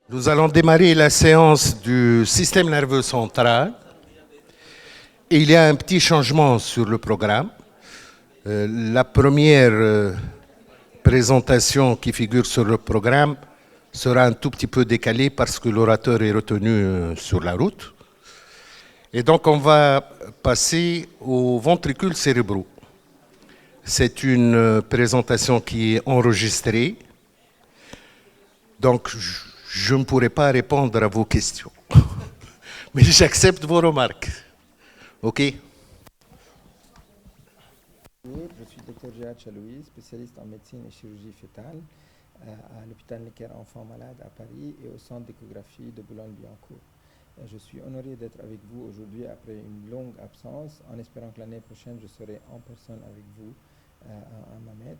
Nous allons démarrer la séance du système nerveux central. Et il y a un petit changement sur le programme. La première présentation qui figure sur le programme sera un tout petit peu décalée parce que l'orateur est retenu sur la route. Et donc on va passer aux ventricules cérébraux. C'est une présentation qui est enregistrée. Donc je ne pourrai pas répondre à vos questions. Mais j'accepte vos remarques. OK? Bonjour, je suis le Dr Jihad Chaloui, spécialiste en médecine et chirurgie fœtale à l'hôpital Necker Enfants Malades à Paris et au centre d'échographie de Boulogne-Billancourt. Je suis honoré d'être avec vous aujourd'hui après une longue absence, en espérant que l'année prochaine je serai en personne avec vous à Mamet.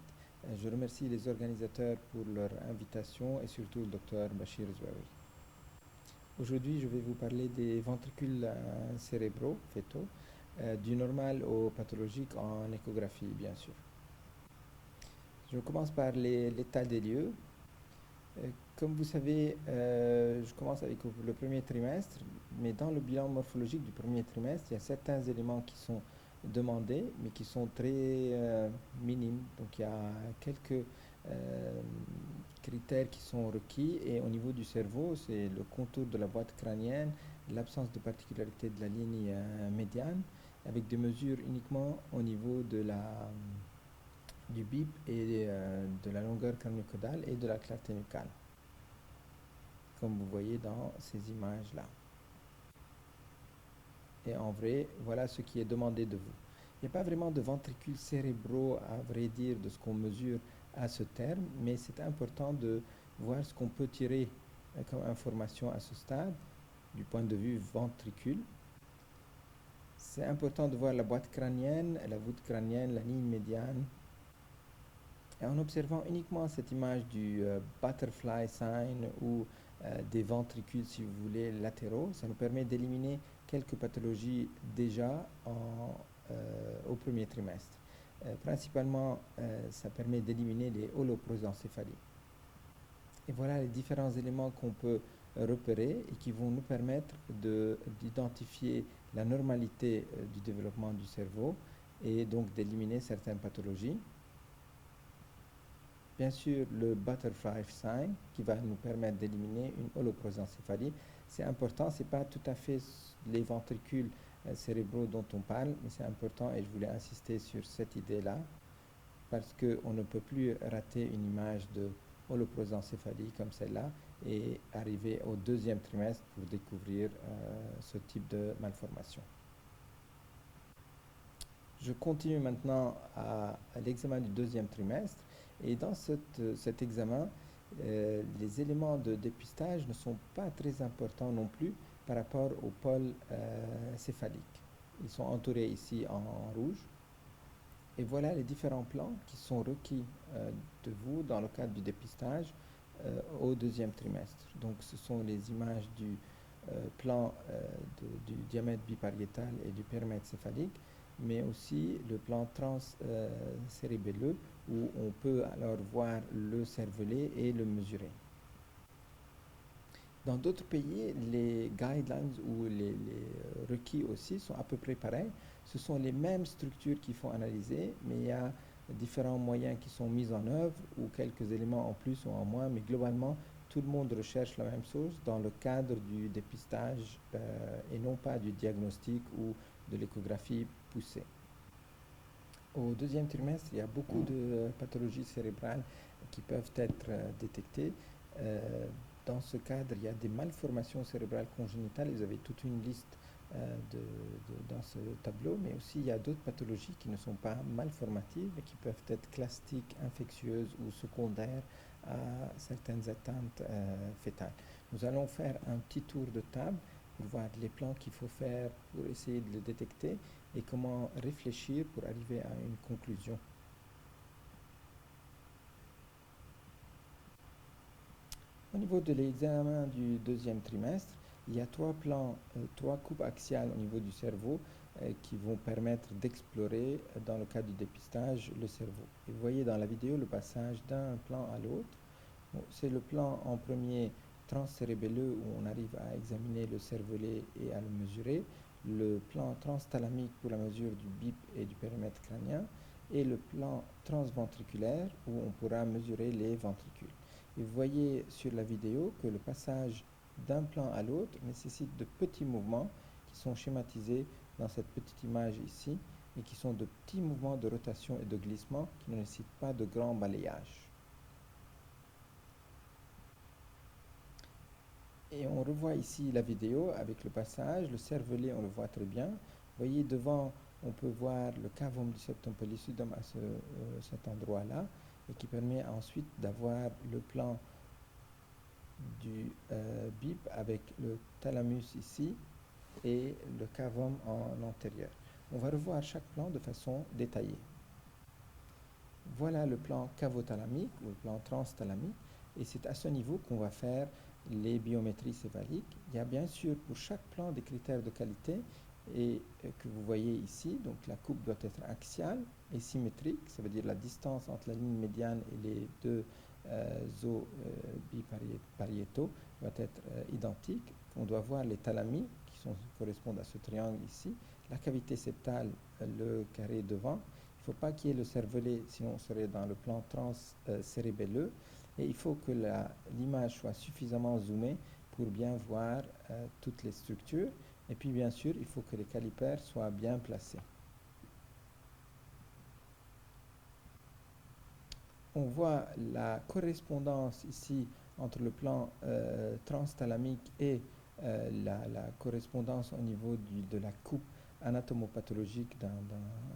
Je remercie les organisateurs pour leur invitation et surtout le Dr Bachir Zouaoui. Aujourd'hui, je vais vous parler des ventricules cérébraux fœtaux, du normal au pathologique en échographie, bien sûr. Je commence par l'état des lieux. Comme vous savez, je commence avec le premier trimestre, mais dans le bilan morphologique du premier trimestre, il y a certains éléments qui sont demandés, mais qui sont très minimes. Donc il y a quelques critères qui sont requis, et au niveau du cerveau, c'est le contour de la boîte crânienne, l'absence de particularité de la ligne médiane, avec des mesures uniquement au niveau de du bip et de la longueur crânio-caudale et de la clarté nucale, comme vous voyez dans ces images-là. Et en vrai, voilà ce qui est demandé de vous. Il n'y a pas vraiment de ventricules cérébraux, à vrai dire, de ce qu'on mesure à ce terme, mais c'est important de voir ce qu'on peut tirer comme information à ce stade, du point de vue ventricule. C'est important de voir la boîte crânienne, la voûte crânienne, la ligne médiane. Et en observant uniquement cette image du butterfly sign ou des ventricules, si vous voulez, latéraux, ça nous permet d'éliminer quelques pathologies déjà au premier trimestre. Principalement, ça permet d'éliminer les holoprosencéphalies. Et voilà les différents éléments qu'on peut repérer et qui vont nous permettre d'identifier la normalité du développement du cerveau et donc d'éliminer certaines pathologies. Bien sûr, le butterfly sign qui va nous permettre d'éliminer une holoprosencéphalie. C'est important, ce n'est pas tout à fait les ventricules cérébraux dont on parle, mais c'est important et je voulais insister sur cette idée-là parce qu'on ne peut plus rater une image de holoprosencéphalie comme celle-là et arriver au deuxième trimestre pour découvrir ce type de malformation. Je continue maintenant à l'examen du deuxième trimestre. Et dans cet examen, les éléments de dépistage ne sont pas très importants non plus par rapport au pôle céphalique. Ils sont entourés ici en rouge. Et voilà les différents plans qui sont requis de vous dans le cadre du dépistage au deuxième trimestre. Donc ce sont les images du plan du diamètre bipariétal et du périmètre céphalique, mais aussi le plan transcérébelleux où on peut alors voir le cervelet et le mesurer. Dans d'autres pays, les guidelines ou les requis aussi sont à peu près pareils. Ce sont les mêmes structures qu'il faut analyser, mais il y a différents moyens qui sont mis en œuvre ou quelques éléments en plus ou en moins, mais globalement, tout le monde recherche la même chose dans le cadre du dépistage et non pas du diagnostic ou de l'échographie poussée. Au deuxième trimestre, il y a beaucoup de pathologies cérébrales qui peuvent être détectées. Dans ce cadre, il y a des malformations cérébrales congénitales. Vous avez toute une liste dans ce tableau, mais aussi il y a d'autres pathologies qui ne sont pas malformatives, mais qui peuvent être classiques, infectieuses ou secondaires à certaines atteintes fœtales. Nous allons faire un petit tour de table pour voir les plans qu'il faut faire pour essayer de les détecter et comment réfléchir pour arriver à une conclusion. Au niveau de l'examen du deuxième trimestre, il y a trois plans, trois coupes axiales au niveau du cerveau qui vont permettre d'explorer, dans le cadre du dépistage, le cerveau. Et vous voyez dans la vidéo le passage d'un plan à l'autre. Bon, c'est le plan en premier transcérébelleux où on arrive à examiner le cervelet et à le mesurer, le plan transthalamique pour la mesure du BIP et du périmètre crânien, et le plan transventriculaire où on pourra mesurer les ventricules. Et vous voyez sur la vidéo que le passage d'un plan à l'autre nécessite de petits mouvements qui sont schématisés dans cette petite image ici et qui sont de petits mouvements de rotation et de glissement qui ne nécessitent pas de grand balayage. Et on revoit ici la vidéo avec le passage, le cervelet on le voit très bien. Vous voyez devant on peut voir le cavum du septum pellucidum à cet endroit-là et qui permet ensuite d'avoir le plan du BIP avec le thalamus ici et le cavum en antérieur. On va revoir chaque plan de façon détaillée. Voilà le plan cavothalamique ou le plan transthalamique et c'est à ce niveau qu'on va faire les biométries céphaliques. Il y a bien sûr pour chaque plan des critères de qualité et que vous voyez ici. Donc la coupe doit être axiale et symétrique, ça veut dire la distance entre la ligne médiane et les deux os bipariétaux doit être identique. On doit voir les thalamies qui correspondent à ce triangle ici, la cavité septale, le carré devant. Il ne faut pas qu'il y ait le cervelet, sinon on serait dans le plan transcérébelleux. Et il faut que l'image soit suffisamment zoomée pour bien voir toutes les structures. Et puis bien sûr, il faut que les calipers soient bien placés. On voit la correspondance ici entre le plan transthalamique et la correspondance au niveau de la coupe anatomopathologique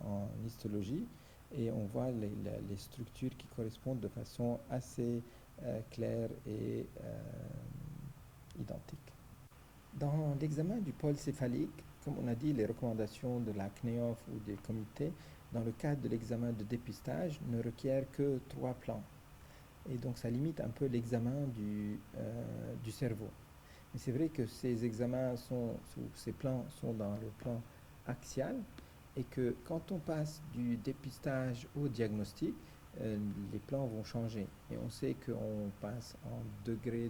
en histologie. Et on voit les structures qui correspondent de façon assez claire et identique. Dans l'examen du pôle céphalique, comme on a dit, les recommandations de la CNEOF ou des comités, dans le cadre de l'examen de dépistage, ne requièrent que 3 plans. Et donc ça limite un peu l'examen du cerveau. Mais c'est vrai que ces examens ces plans sont dans le plan axial et que quand on passe du dépistage au diagnostic, les plans vont changer. Et on sait qu'on passe en degré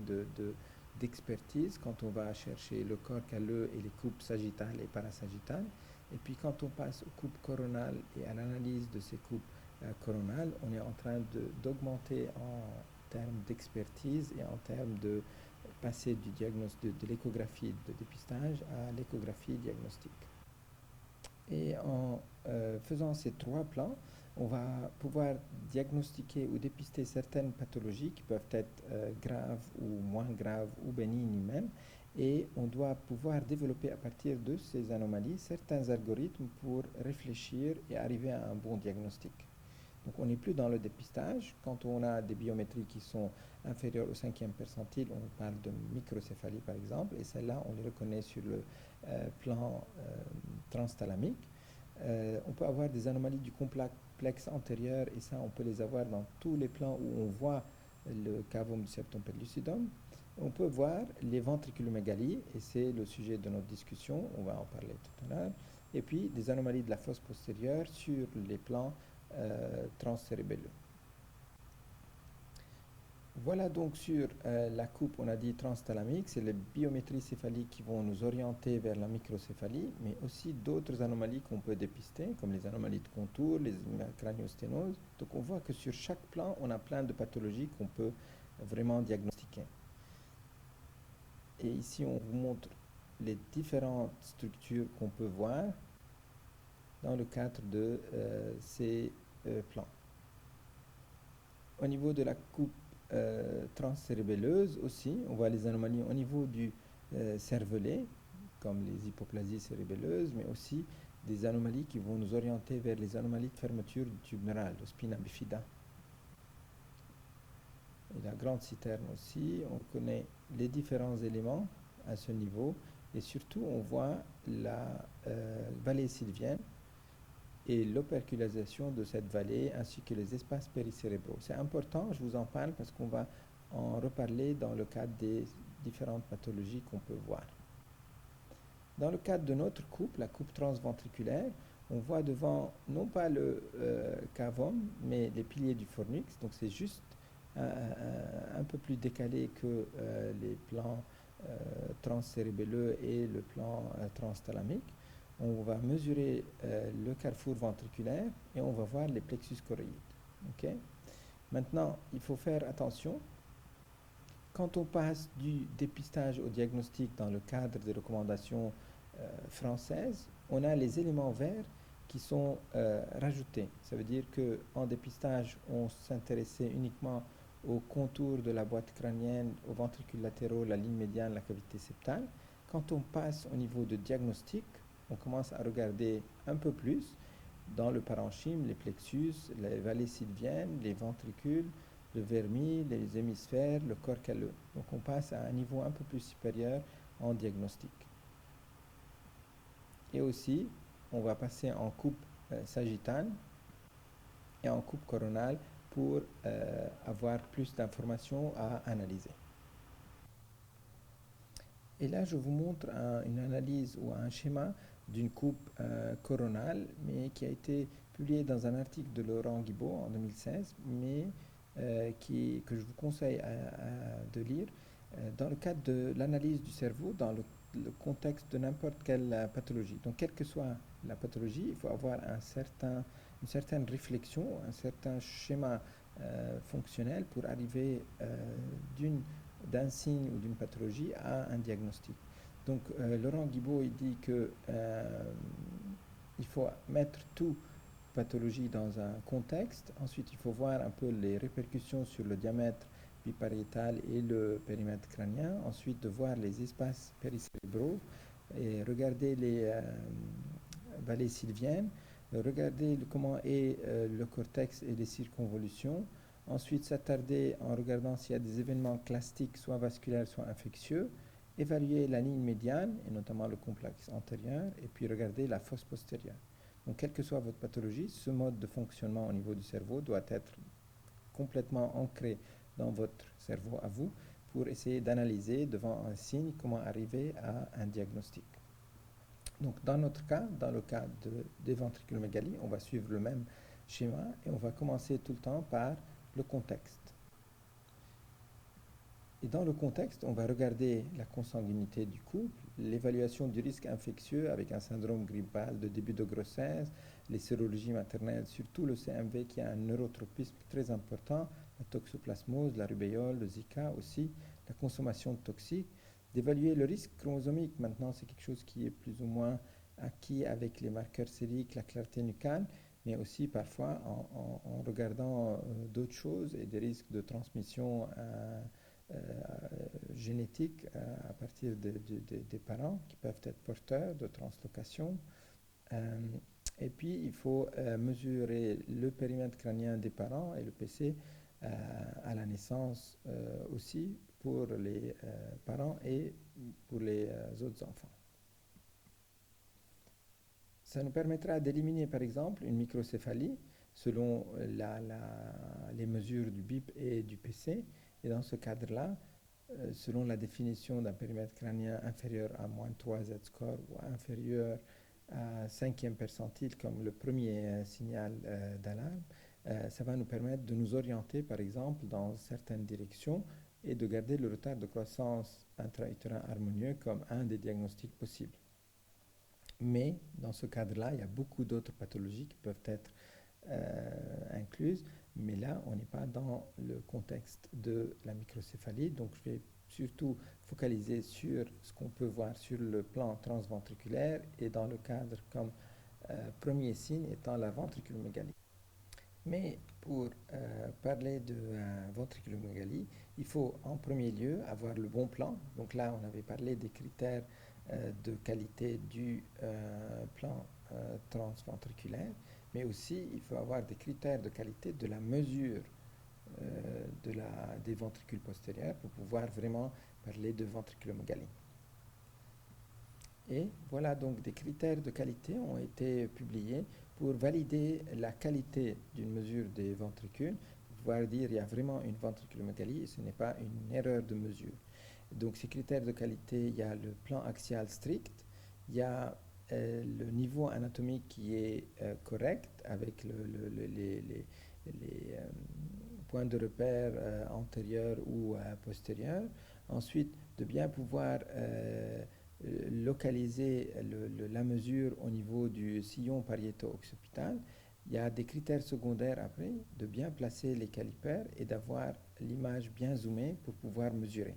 d'expertise quand on va chercher le corps calleux et les coupes sagittales et parasagittales. Et puis quand on passe aux coupes coronales et à l'analyse de ces coupes coronales, on est en train d'augmenter en termes d'expertise et en termes de passer du diagnostic de l'échographie de dépistage à l'échographie diagnostique. Et en faisant ces 3 plans, on va pouvoir diagnostiquer ou dépister certaines pathologies qui peuvent être graves ou moins graves ou bénignes même. Et on doit pouvoir développer à partir de ces anomalies certains algorithmes pour réfléchir et arriver à un bon diagnostic. Donc on n'est plus dans le dépistage. Quand on a des biométries qui sont inférieures au 5e percentile, on parle de microcéphalie par exemple, et celles-là on les reconnaît sur le plan transthalamique. On peut avoir des anomalies du complexe antérieur et ça on peut les avoir dans tous les plans où on voit le cavum du septum pellucidum. On peut voir les ventriculomégalies et c'est le sujet de notre discussion, on va en parler tout à l'heure. Et puis des anomalies de la fosse postérieure sur les plans transcérébelleux. Voilà donc sur la coupe, on a dit transthalamique, c'est les biométries céphaliques qui vont nous orienter vers la microcéphalie, mais aussi d'autres anomalies qu'on peut dépister, comme les anomalies de contour, les craniosténoses. Donc on voit que sur chaque plan, on a plein de pathologies qu'on peut vraiment diagnostiquer. Et ici, on vous montre les différentes structures qu'on peut voir dans le cadre de ces plans. Au niveau de la coupe transcérébelleuse aussi, on voit les anomalies au niveau du cervelet, comme les hypoplasies cérébelleuses, mais aussi des anomalies qui vont nous orienter vers les anomalies de fermeture du tube neural, le spina bifida. Et la grande citerne aussi, on connaît les différents éléments à ce niveau, et surtout on voit la vallée sylvienne et l'opercularisation de cette vallée ainsi que les espaces péricérébraux. C'est important, je vous en parle parce qu'on va en reparler dans le cadre des différentes pathologies qu'on peut voir. Dans le cadre de notre coupe, la coupe transventriculaire, on voit devant non pas le cavum mais les piliers du fornix, donc c'est juste un peu plus décalé que les plans transcérébelleux et le plan transthalamique. On va mesurer le carrefour ventriculaire et on va voir les plexus choroïdes. Okay. Maintenant, il faut faire attention. Quand on passe du dépistage au diagnostic dans le cadre des recommandations françaises, on a les éléments verts qui sont rajoutés. Ça veut dire qu'en dépistage, on s'intéressait uniquement aux contours de la boîte crânienne, aux ventricules latéraux, la ligne médiane, la cavité septale. Quand on passe au niveau de diagnostic, on commence à regarder un peu plus dans le parenchyme, les plexus, les vallées sylviennes, les ventricules, le vermis, les hémisphères, le corps calleux. Donc on passe à un niveau un peu plus supérieur en diagnostic. Et aussi, on va passer en coupe sagittale et en coupe coronale pour avoir plus d'informations à analyser. Et là, je vous montre une analyse ou un schéma d'une coupe coronale, mais qui a été publié dans un article de Laurent Guibaud en 2016, mais que je vous conseille de lire dans le cadre de l'analyse du cerveau, dans le contexte de n'importe quelle pathologie. Donc, quelle que soit la pathologie, il faut avoir une certaine réflexion, un certain schéma fonctionnel pour arriver d'un signe ou d'une pathologie à un diagnostic. Donc, Laurent Guibaud, il dit que il faut mettre tout pathologie dans un contexte. Ensuite, il faut voir un peu les répercussions sur le diamètre bipariétal et le périmètre crânien. Ensuite, de voir les espaces péricérébraux et regarder les vallées sylviennes, regarder comment est le cortex et les circonvolutions. Ensuite, s'attarder en regardant s'il y a des événements classiques, soit vasculaires, soit infectieux. Évaluer la ligne médiane, et notamment le complexe antérieur, et puis regarder la fosse postérieure. Donc, quelle que soit votre pathologie, ce mode de fonctionnement au niveau du cerveau doit être complètement ancré dans votre cerveau à vous pour essayer d'analyser devant un signe comment arriver à un diagnostic. Donc, dans notre cas, dans le cas des ventriculomégalies, on va suivre le même schéma et on va commencer tout le temps par le contexte. Et dans le contexte, on va regarder la consanguinité du couple, l'évaluation du risque infectieux avec un syndrome grippal de début de grossesse, les sérologies maternelles, surtout le CMV qui a un neurotropisme très important, la toxoplasmose, la rubéole, le Zika aussi, la consommation de toxiques, d'évaluer le risque chromosomique. Maintenant, c'est quelque chose qui est plus ou moins acquis avec les marqueurs sériques, la clarté nucale, mais aussi parfois en regardant d'autres choses et des risques de transmission génétique à partir des parents qui peuvent être porteurs de translocation. Et puis, il faut mesurer le périmètre crânien des parents et le PC à la naissance aussi pour les parents et pour les autres enfants. Ça nous permettra d'éliminer, par exemple, une microcéphalie selon les mesures du BIP et du PC. Et dans ce cadre-là, selon la définition d'un périmètre crânien inférieur à moins 3 Z-score ou inférieur à 5e percentile comme le premier signal d'alarme, ça va nous permettre de nous orienter, par exemple, dans certaines directions et de garder le retard de croissance intra-utérin harmonieux comme un des diagnostics possibles. Mais dans ce cadre-là, il y a beaucoup d'autres pathologies qui peuvent être incluses, mais là, on n'est pas dans le contexte de la microcéphalie, donc je vais surtout focaliser sur ce qu'on peut voir sur le plan transventriculaire et dans le cadre comme premier signe étant la ventriculomégalie. Mais pour parler de ventriculomégalie, il faut en premier lieu avoir le bon plan. Donc là, on avait parlé des critères de qualité du plan transventriculaire, mais aussi il faut avoir des critères de qualité de la mesure des ventricules postérieurs pour pouvoir vraiment parler de ventriculomégalie. Et voilà, donc des critères de qualité ont été publiés pour valider la qualité d'une mesure des ventricules, pour pouvoir dire il y a vraiment une ventriculomégalie et ce n'est pas une erreur de mesure. Donc ces critères de qualité, il y a le plan axial strict, il y a le niveau anatomique qui est correct avec les point de repère antérieur ou postérieur. Ensuite, de bien pouvoir localiser la mesure au niveau du sillon pariéto-occipital. Il y a des critères secondaires après, de bien placer les calipers et d'avoir l'image bien zoomée pour pouvoir mesurer.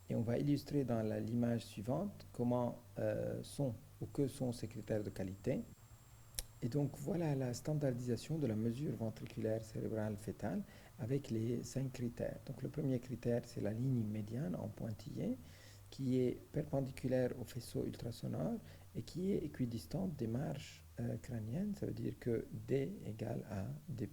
Et on va illustrer dans l'image suivante comment sont ou que sont ces critères de qualité. Et donc voilà la standardisation de la mesure ventriculaire cérébrale fœtale avec les 5 critères. Donc le premier critère, c'est la ligne médiane en pointillé qui est perpendiculaire au faisceau ultrasonore et qui est équidistante des marges crâniennes. Ça veut dire que D égale à D'.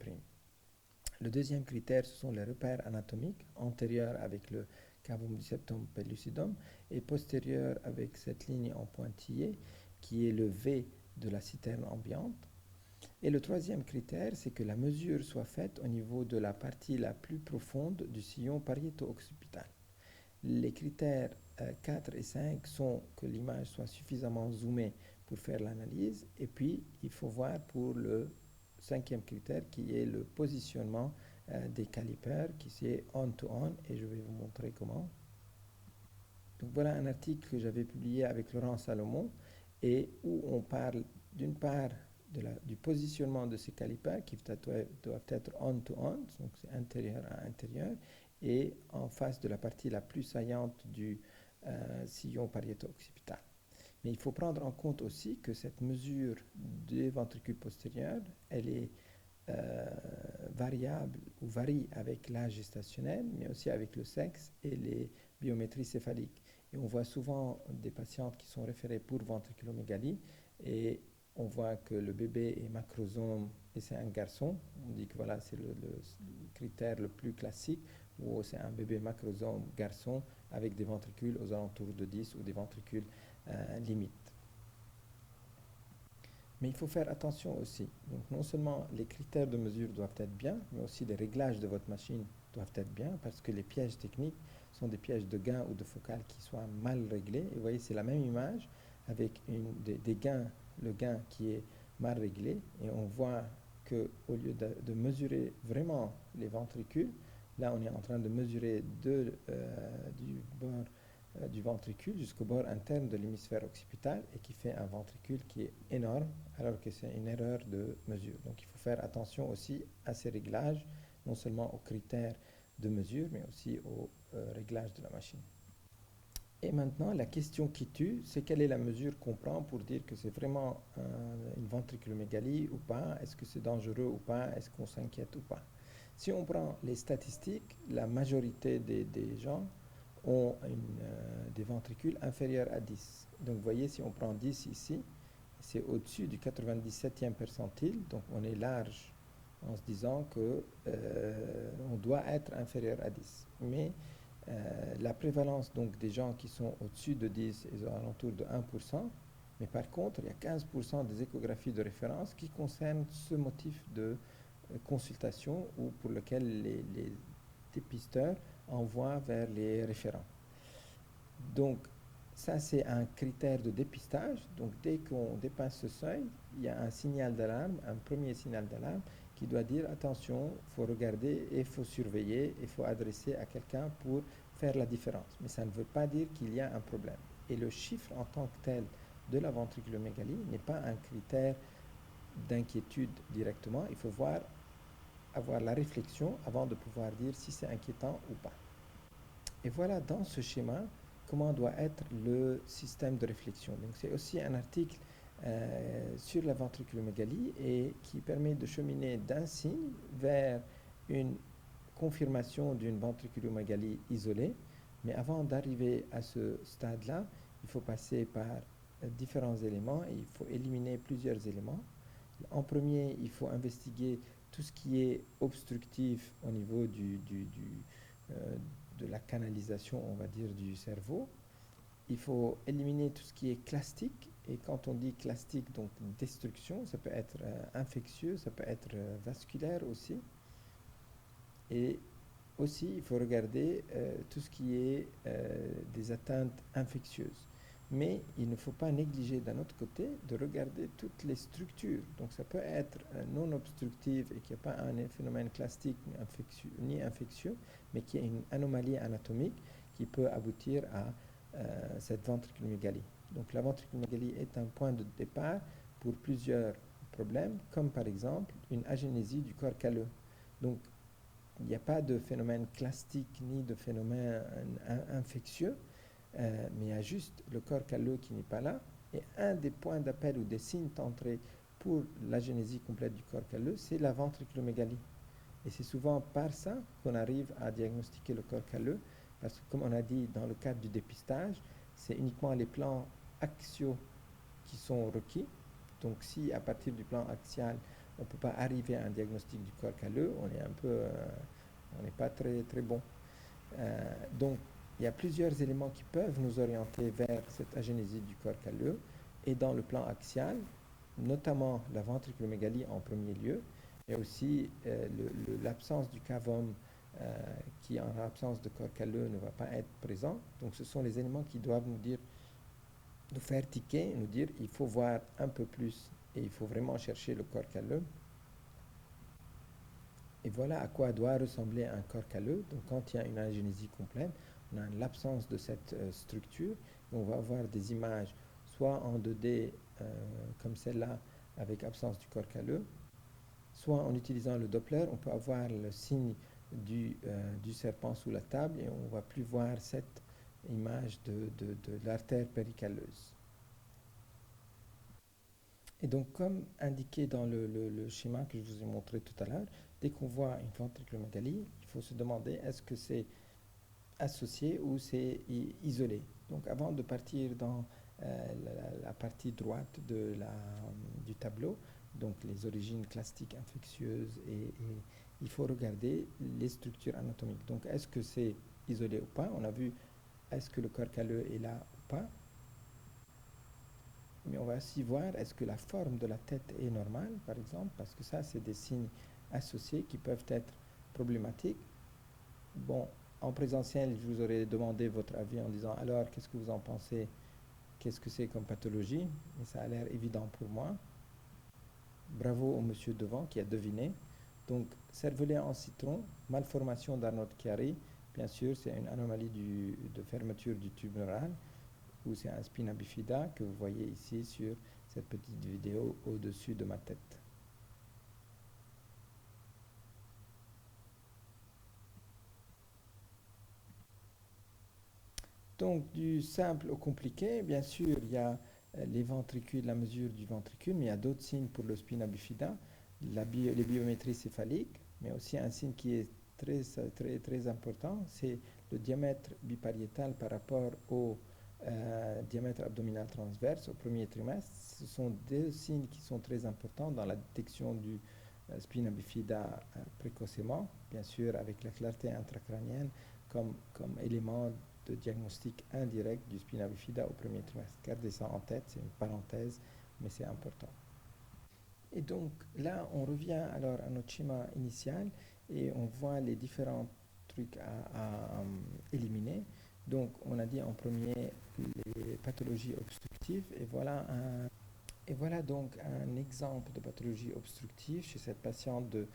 Le deuxième critère, ce sont les repères anatomiques, antérieurs avec le cavum du septum pellucidum et postérieurs avec cette ligne en pointillé qui est le V de la citerne ambiante. Et le troisième critère, c'est que la mesure soit faite au niveau de la partie la plus profonde du sillon pariéto-occipital. Les critères 4 et 5 sont que l'image soit suffisamment zoomée pour faire l'analyse. Et puis, il faut voir pour le cinquième critère qui est le positionnement des calipers, qui est on-to-on, et je vais vous montrer comment. Donc voilà un article que j'avais publié avec Laurent Salomon et où on parle d'une part du positionnement de ces calipers qui doivent être on-to-on, donc c'est intérieur à intérieur, et en face de la partie la plus saillante du sillon pariéto-occipital. Mais il faut prendre en compte aussi que cette mesure des ventricules postérieurs, elle est variable ou varie avec l'âge gestationnel, mais aussi avec le sexe et les biométries céphaliques. Et on voit souvent des patientes qui sont référées pour ventriculomégalie et on voit que le bébé est macrosome et c'est un garçon. On dit que voilà, c'est le critère le plus classique où c'est un bébé macrosome garçon avec des ventricules aux alentours de 10 ou des ventricules limites. Mais il faut faire attention aussi. Donc non seulement les critères de mesure doivent être bien, mais aussi les réglages de votre machine doivent être bien parce que les pièges techniques sont des pièges de gain ou de focale qui soient mal réglés. Et vous voyez, c'est la même image avec des gains, le gain qui est mal réglé. Et on voit qu'au lieu de mesurer vraiment les ventricules, là on est en train de mesurer du bord du ventricule jusqu'au bord interne de l'hémisphère occipital et qui fait un ventricule qui est énorme alors que c'est une erreur de mesure. Donc il faut faire attention aussi à ces réglages, non seulement aux critères de mesure, mais aussi aux réglages de la machine. Et maintenant, la question qui tue, c'est quelle est la mesure qu'on prend pour dire que c'est vraiment une ventriculomégalie ou pas, est-ce que c'est dangereux ou pas, est-ce qu'on s'inquiète ou pas. Si on prend les statistiques, la majorité des gens ont des ventricules inférieurs à 10. Donc vous voyez, si on prend 10 ici, c'est au-dessus du 97e percentile, donc on est large en se disant que on doit être inférieur à 10. Mais la prévalence donc des gens qui sont au-dessus de 10 est aux alentours de 1%, mais par contre, il y a 15% des échographies de référence qui concernent ce motif de consultation ou pour lequel les dépisteurs envoient vers les référents. Donc, ça, c'est un critère de dépistage. Donc, dès qu'on dépasse ce seuil, il y a un signal d'alarme, un premier signal d'alarme qui doit dire attention, il faut regarder et il faut surveiller, il faut adresser à quelqu'un pour faire la différence. Mais ça ne veut pas dire qu'il y a un problème. Et le chiffre en tant que tel de la ventriculomégalie n'est pas un critère d'inquiétude directement. Il faut avoir la réflexion avant de pouvoir dire si c'est inquiétant ou pas. Et voilà, dans ce schéma, comment doit être le système de réflexion. Donc, c'est aussi un article sur la ventriculomégalie et qui permet de cheminer d'un signe vers une confirmation d'une ventriculomégalie isolée. Mais avant d'arriver à ce stade-là, il faut passer par différents éléments et il faut éliminer plusieurs éléments. En premier, il faut investiguer tout ce qui est obstructif au niveau de la canalisation, on va dire, du cerveau. Il faut éliminer tout ce qui est clastique. Et quand on dit clastique, donc destruction, ça peut être infectieux, ça peut être vasculaire aussi. Et aussi, il faut regarder tout ce qui est des atteintes infectieuses. Mais il ne faut pas négliger d'un autre côté de regarder toutes les structures. Donc ça peut être non obstructif et qu'il n'y a pas un phénomène classique ni infectieux, mais qui a une anomalie anatomique qui peut aboutir à cette ventriculomégalie. Donc la ventriculomégalie est un point de départ pour plusieurs problèmes, comme par exemple une agénésie du corps calleux. Donc il n'y a pas de phénomène classique ni de phénomène infectieux, mais il y a juste le corps calleux qui n'est pas là. Et un des points d'appel ou des signes d'entrée pour l'agénésie complète du corps calleux, c'est la ventriculomégalie. Et c'est souvent par ça qu'on arrive à diagnostiquer le corps calleux, parce que comme on a dit dans le cadre du dépistage, c'est uniquement les plans axiaux qui sont requis. Donc si à partir du plan axial, on ne peut pas arriver à un diagnostic du corps calleux, on est un peu, on n'est pas très, très bon. Donc il y a plusieurs éléments qui peuvent nous orienter vers cette agénésie du corps calleux. Et dans le plan axial, notamment la ventriculomégalie en premier lieu, mais aussi l'absence du cavum qui, en absence de corps calleux, ne va pas être présent. Donc ce sont les éléments qui doivent nous faire tiquer, nous dire il faut voir un peu plus et il faut vraiment chercher le corps calleux. Et voilà à quoi doit ressembler un corps calleux. Donc quand il y a une agénésie complète, on a l'absence de cette structure. On va avoir des images soit en 2D comme celle-là avec absence du corps calleux, soit en utilisant le Doppler, on peut avoir le signe du serpent sous la table et on ne va plus voir cette image de l'artère péricalleuse. Et donc, comme indiqué dans le schéma que je vous ai montré tout à l'heure, dès qu'on voit une ventriculomégalie, il faut se demander est-ce que c'est associé ou c'est isolé. Donc, avant de partir dans la partie droite du tableau, donc les origines classiques infectieuses, et il faut regarder les structures anatomiques. Donc, est-ce que c'est isolé ou pas? On a vu est-ce que le corps calleux est là ou pas? Mais on va aussi voir est-ce que la forme de la tête est normale, par exemple, parce que ça, c'est des signes associés qui peuvent être problématiques. Bon, en présentiel, je vous aurais demandé votre avis en disant alors, qu'est-ce que vous en pensez? Qu'est-ce que c'est comme pathologie? Et ça a l'air évident pour moi. Bravo au monsieur devant qui a deviné. Donc, cervelet en citron, malformation d'Arnold-Chiari, bien sûr, c'est une anomalie de fermeture du tube neural, ou c'est un spina bifida que vous voyez ici sur cette petite vidéo au-dessus de ma tête. Donc, du simple au compliqué, bien sûr, il y a les ventricules, la mesure du ventricule, mais il y a d'autres signes pour le spina bifida, les biométries céphaliques, mais aussi un signe qui est très, très, très important, c'est le diamètre bipariétal par rapport au diamètre abdominal transverse au premier trimestre. Ce sont deux signes qui sont très importants dans la détection du spina bifida précocement, bien sûr avec la clarté intracrânienne comme élément de diagnostic indirect du spina bifida au premier trimestre. Gardez ça en tête, c'est une parenthèse, mais c'est important. Et donc là, on revient alors à notre schéma initial et on voit les différents trucs à éliminer. Donc on a dit en premier les pathologies obstructives et voilà donc un exemple de pathologie obstructive chez cette patiente de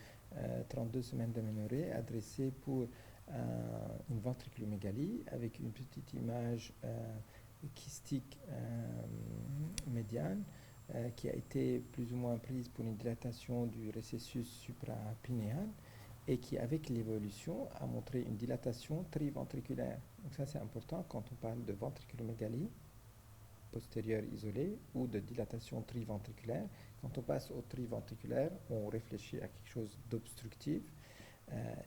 32 semaines d'aménorrhée adressée pour une ventriculomégalie avec une petite image kystique médiane qui a été plus ou moins prise pour une dilatation du récessus suprapinéal et qui, avec l'évolution, a montré une dilatation triventriculaire. Donc ça, c'est important quand on parle de ventriculomégalie postérieure isolée ou de dilatation triventriculaire. Quand on passe au triventriculaire, on réfléchit à quelque chose d'obstructif.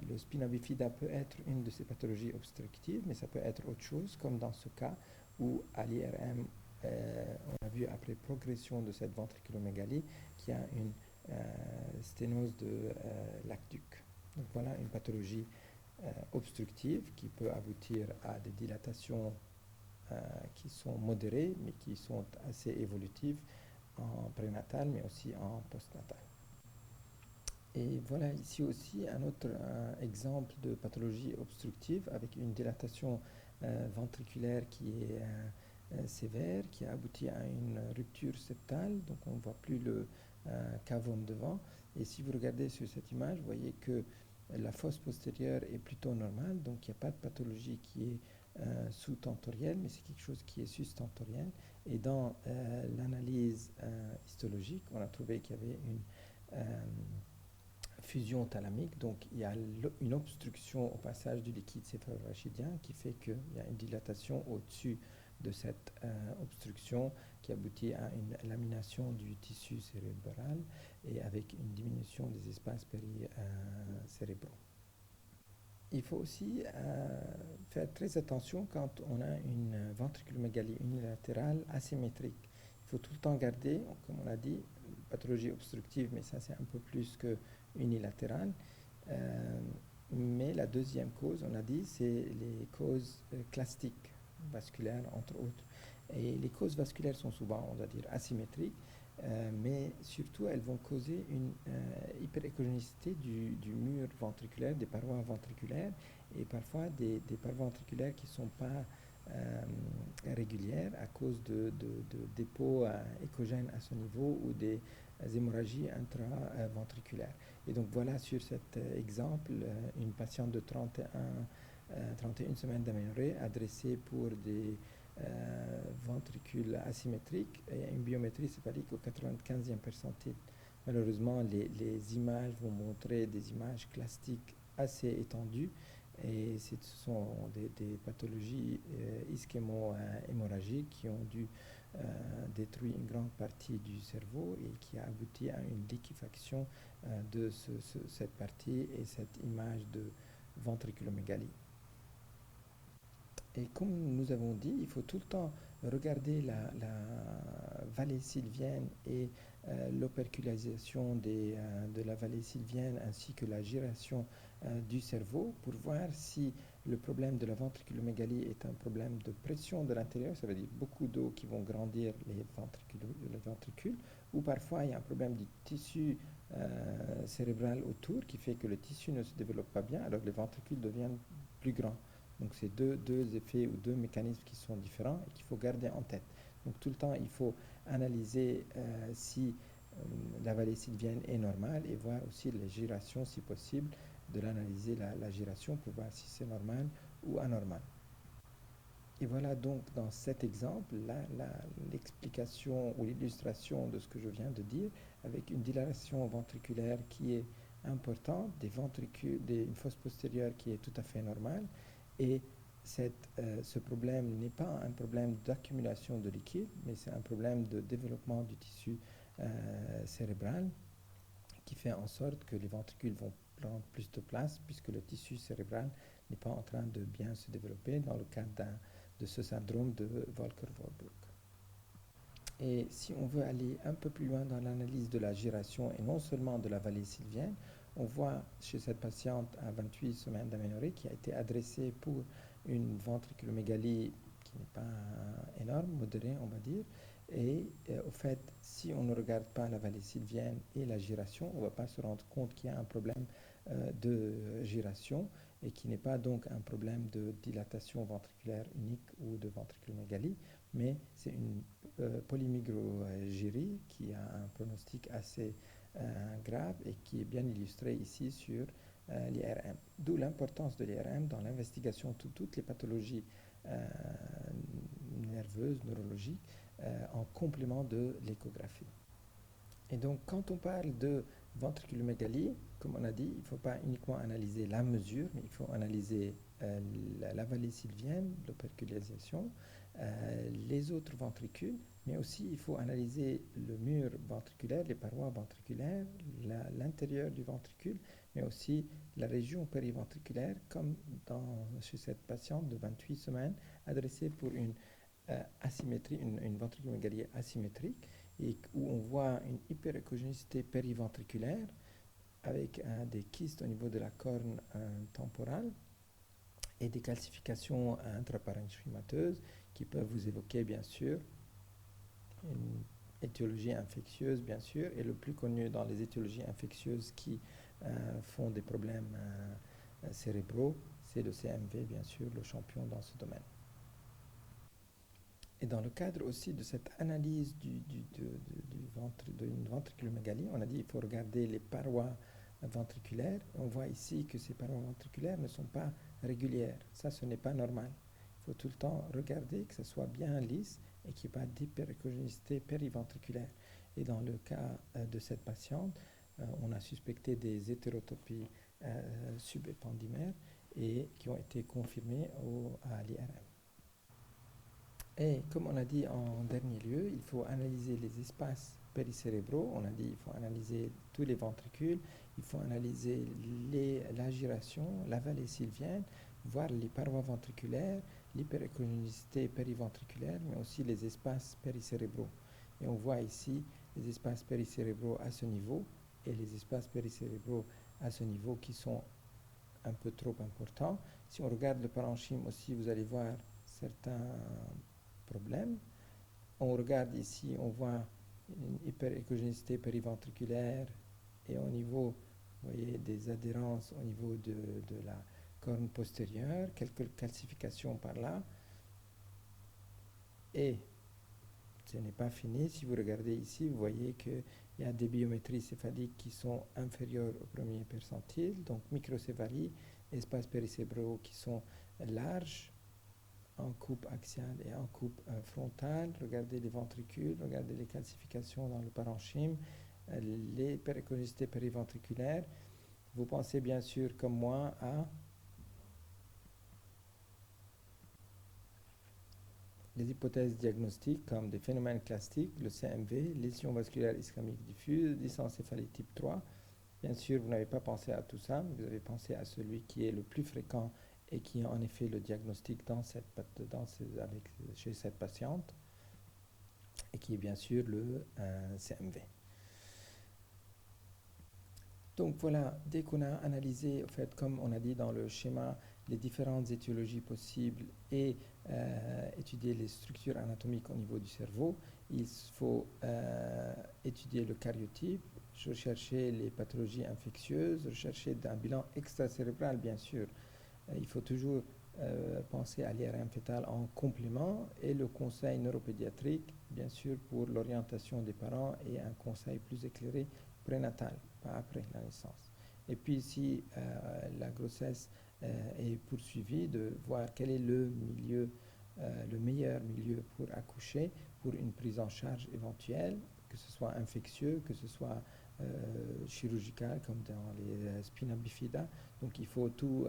Le spina bifida peut être une de ces pathologies obstructives, mais ça peut être autre chose, comme dans ce cas où à l'IRM, on a vu après progression de cette ventriculomégalie qu'il y a une sténose de l'aqueduc. Donc voilà une pathologie obstructive qui peut aboutir à des dilatations qui sont modérées, mais qui sont assez évolutives en prénatal, mais aussi en postnatal. Et voilà ici aussi un autre exemple de pathologie obstructive avec une dilatation ventriculaire qui est sévère qui a abouti à une rupture septale, donc on ne voit plus le cavum devant. Et si vous regardez sur cette image, vous voyez que la fosse postérieure est plutôt normale, donc il n'y a pas de pathologie qui est sous-tentorielle, mais c'est quelque chose qui est sus-tentoriel. Et dans l'analyse histologique, on a trouvé qu'il y avait une fusion thalamique, donc il y a une obstruction au passage du liquide céphalorachidien qui fait qu'il y a une dilatation au-dessus de cette obstruction qui aboutit à une lamination du tissu cérébral et avec une diminution des espaces péricérébraux. Il faut aussi faire très attention quand on a une ventriculomégalie unilatérale asymétrique. Il faut tout le temps garder, comme on l'a dit, pathologie obstructive, mais ça c'est un peu plus que unilatérale. Mais la deuxième cause, on a dit, c'est les causes clastiques vasculaires, entre autres. Et les causes vasculaires sont souvent, on va dire, asymétriques, mais surtout elles vont causer une hyperéchogenicité du mur ventriculaire, des parois ventriculaires, et parfois des parois ventriculaires qui ne sont pas régulières à cause de dépôts échogènes à ce niveau ou des hémorragies intraventriculaires. Et donc voilà sur cet exemple une patiente de 31 semaines d'aménorrhée adressée pour des ventricules asymétriques et une biométrie céphalique au 95e percentile. Malheureusement, les images vont montrer des images clastiques assez étendues et ce sont des pathologies ischémo-hémorragiques qui ont dû détruire une grande partie du cerveau et qui a abouti à une liquéfaction de cette partie et cette image de ventriculomégalie. Et comme nous avons dit, il faut tout le temps regarder la vallée sylvienne et l'opercularisation de la vallée sylvienne ainsi que la giration du cerveau pour voir si le problème de la ventriculomégalie est un problème de pression de l'intérieur, ça veut dire beaucoup d'eau qui vont grandir les ventricules, ou parfois il y a un problème du tissu cérébral autour qui fait que le tissu ne se développe pas bien, alors les ventricules deviennent plus grands. Donc c'est deux effets ou deux mécanismes qui sont différents et qu'il faut garder en tête. Donc tout le temps, il faut analyser si la vallée sylvienne est normale et voir aussi les gyrations, si possible, de l'analyser la gyration pour voir si c'est normal ou anormal. Et voilà donc dans cet exemple l'explication ou l'illustration de ce que je viens de dire avec une dilatation ventriculaire qui est importante, une fosse postérieure qui est tout à fait normale. Et ce problème n'est pas un problème d'accumulation de liquide, mais c'est un problème de développement du tissu cérébral qui fait en sorte que les ventricules vont prendre plus de place puisque le tissu cérébral n'est pas en train de bien se développer dans le cadre de ce syndrome de Volcker-Warburg. Et si on veut aller un peu plus loin dans l'analyse de la gyration et non seulement de la vallée sylvienne, on voit chez cette patiente à 28 semaines d'aménorrhée qui a été adressée pour une ventriculomégalie qui n'est pas énorme, modérée on va dire. Et au fait, si on ne regarde pas la vallée sylvienne et la gyration, on ne va pas se rendre compte qu'il y a un problème de gyration et qui n'est pas donc un problème de dilatation ventriculaire unique ou de ventriculomégalie, mais c'est une polymygrogyrie qui a un pronostic assez grave et qui est bien illustré ici sur l'IRM. D'où l'importance de l'IRM dans l'investigation de toutes les pathologies nerveuses, neurologiques, en complément de l'échographie. Et donc, quand on parle de ventriculomégalie, comme on a dit, il ne faut pas uniquement analyser la mesure, mais il faut analyser la vallée sylvienne, l'opercularisation, les autres ventricules, mais aussi il faut analyser le mur ventriculaire, les parois ventriculaires, l'intérieur du ventricule, mais aussi la région périventriculaire, comme chez cette patiente de 28 semaines, adressée pour une asymétrie, une ventriculomégalie asymétrique, et où on voit une hyperéchogénicité périventriculaire avec des kystes au niveau de la corne temporale et des calcifications intraparenchymateuses qui peuvent vous évoquer bien sûr une étiologie infectieuse bien sûr, et le plus connu dans les étiologies infectieuses qui font des problèmes cérébraux, c'est le CMV bien sûr, le champion dans ce domaine. Et dans le cadre aussi de cette analyse d'une ventriculomégalie, on a dit qu'il faut regarder les parois ventriculaires. On voit ici que ces parois ventriculaires ne sont pas régulières. Ça, ce n'est pas normal. Il faut tout le temps regarder que ce soit bien lisse et qu'il n'y ait pas d'hyperéchogénéité périventriculaire. Et dans le cas de cette patiente, on a suspecté des hétérotopies subépendymaires et qui ont été confirmées à l'IRM. Et comme on a dit en dernier lieu, il faut analyser les espaces péricérébraux. On a dit qu'il faut analyser tous les ventricules, il faut analyser la giration, la vallée sylvienne, voir les parois ventriculaires, l'hyperéchogénéité périventriculaire, mais aussi les espaces péricérébraux. Et on voit ici les espaces péricérébraux à ce niveau et les espaces péricérébraux à ce niveau qui sont un peu trop importants. Si on regarde le parenchyme aussi, vous allez voir certains problèmes. On regarde ici, on voit une hyperéchogénéité périventriculaire et au niveau, vous voyez, des adhérences au niveau de la corne postérieure, quelques calcifications par là. Et ce n'est pas fini. Si vous regardez ici, vous voyez qu'il y a des biométries céphaliques qui sont inférieures au premier percentile, donc microcéphalie, espaces péricébraux qui sont larges, en coupe axiale et en coupe frontale. Regardez les ventricules, regardez les calcifications dans le parenchyme, les hyperéchogénéités périventriculaires. Vous pensez bien sûr comme moi à les hypothèses diagnostiques comme des phénomènes classiques, le CMV, lésion vasculaire ischémique diffuse, dysencéphalie type 3. Bien sûr, vous n'avez pas pensé à tout ça, mais vous avez pensé à celui qui est le plus fréquent et qui est en effet le diagnostic chez cette patiente, et qui est bien sûr le CMV. Donc voilà, dès qu'on a analysé, en fait, comme on a dit dans le schéma, les différentes étiologies possibles et étudier les structures anatomiques au niveau du cerveau, il faut étudier le cariotype, rechercher les pathologies infectieuses, rechercher un bilan extracérébral, bien sûr. Il faut toujours penser à l'IRM fœtal en complément et le conseil neuropédiatrique, bien sûr, pour l'orientation des parents et un conseil plus éclairé prénatal, pas après la naissance. Et puis, si la grossesse est poursuivie, de voir quel est le meilleur milieu pour accoucher, pour une prise en charge éventuelle, que ce soit infectieux, que ce soit chirurgical, comme dans les spina bifida. Donc il faut tout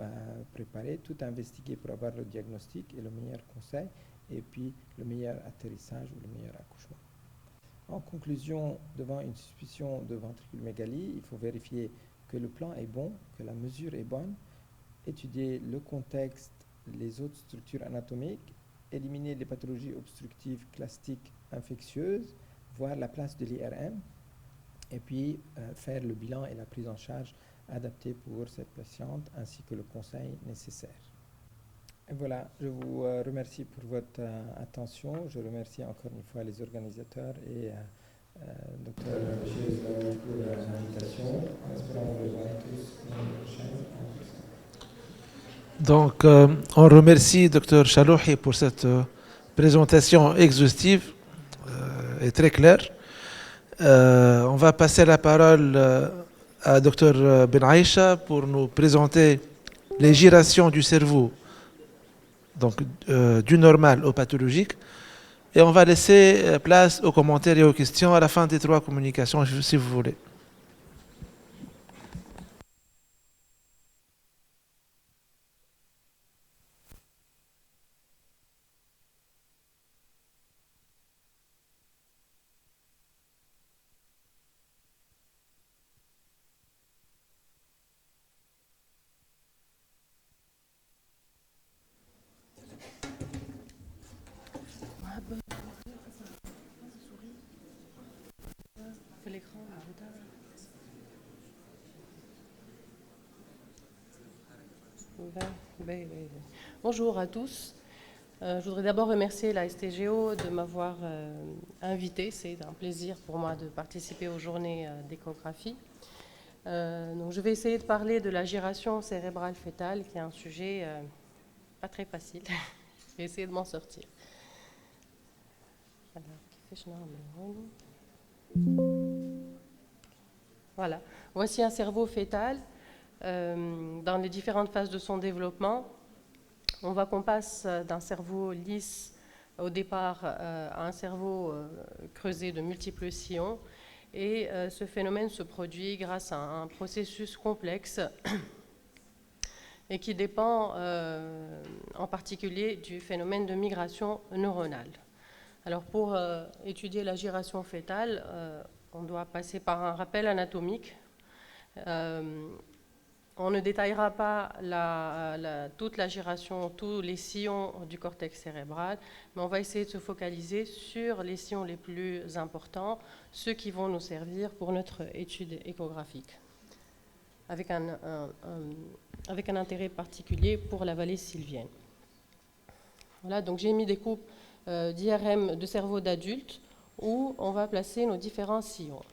préparer, tout investiguer pour avoir le diagnostic et le meilleur conseil, et puis le meilleur atterrissage ou le meilleur accouchement. En conclusion, devant une suspicion de ventriculomégalie, il faut vérifier que le plan est bon, que la mesure est bonne, étudier le contexte, les autres structures anatomiques, éliminer les pathologies obstructives classiques infectieuses, voir la place de l'IRM, et puis faire le bilan et la prise en charge adaptée pour cette patiente, ainsi que le conseil nécessaire. Et voilà, je vous remercie pour votre attention. Je remercie encore une fois les organisateurs et Dr. Chérif pour l'invitation. En espérant vous revoir tous l'année prochaine. Donc, on remercie Dr. Chalouhi pour cette présentation exhaustive et très claire. On va passer la parole à Dr. Ben Aïcha pour nous présenter les gyrations du cerveau, donc du normal au pathologique. Et on va laisser place aux commentaires et aux questions à la fin des 3 communications, si vous voulez. Bonjour à tous. Je voudrais d'abord remercier la STGO de m'avoir invité. C'est un plaisir pour moi de participer aux journées d'échographie. Donc je vais essayer de parler de la gyration cérébrale fœtale, qui est un sujet pas très facile. Je vais essayer de m'en sortir. Voilà, voici un cerveau fœtal dans les différentes phases de son développement. On voit qu'on passe d'un cerveau lisse au départ à un cerveau creusé de multiples sillons. Et ce phénomène se produit grâce à un processus complexe et qui dépend en particulier du phénomène de migration neuronale. Alors pour étudier la giration fœtale, on doit passer par un rappel anatomique. On ne détaillera pas toute la giration, tous les sillons du cortex cérébral, mais on va essayer de se focaliser sur les sillons les plus importants, ceux qui vont nous servir pour notre étude échographique, avec un intérêt particulier pour la vallée sylvienne. Voilà, donc j'ai mis des coupes d'IRM de cerveau d'adulte où on va placer nos différents sillons.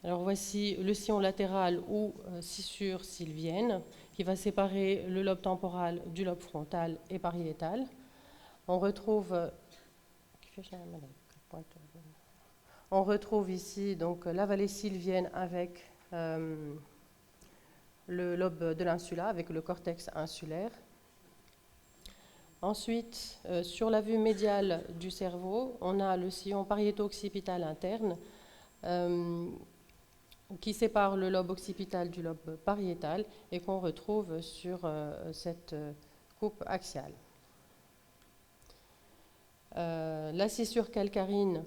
Alors voici le sillon latéral ou scissure sylvienne qui va séparer le lobe temporal du lobe frontal et pariétal. On retrouve ici donc la vallée sylvienne avec le lobe de l'insula, avec le cortex insulaire. Ensuite, sur la vue médiale du cerveau, on a le sillon pariéto-occipital interne qui sépare le lobe occipital du lobe pariétal et qu'on retrouve sur cette coupe axiale. La scissure calcarine,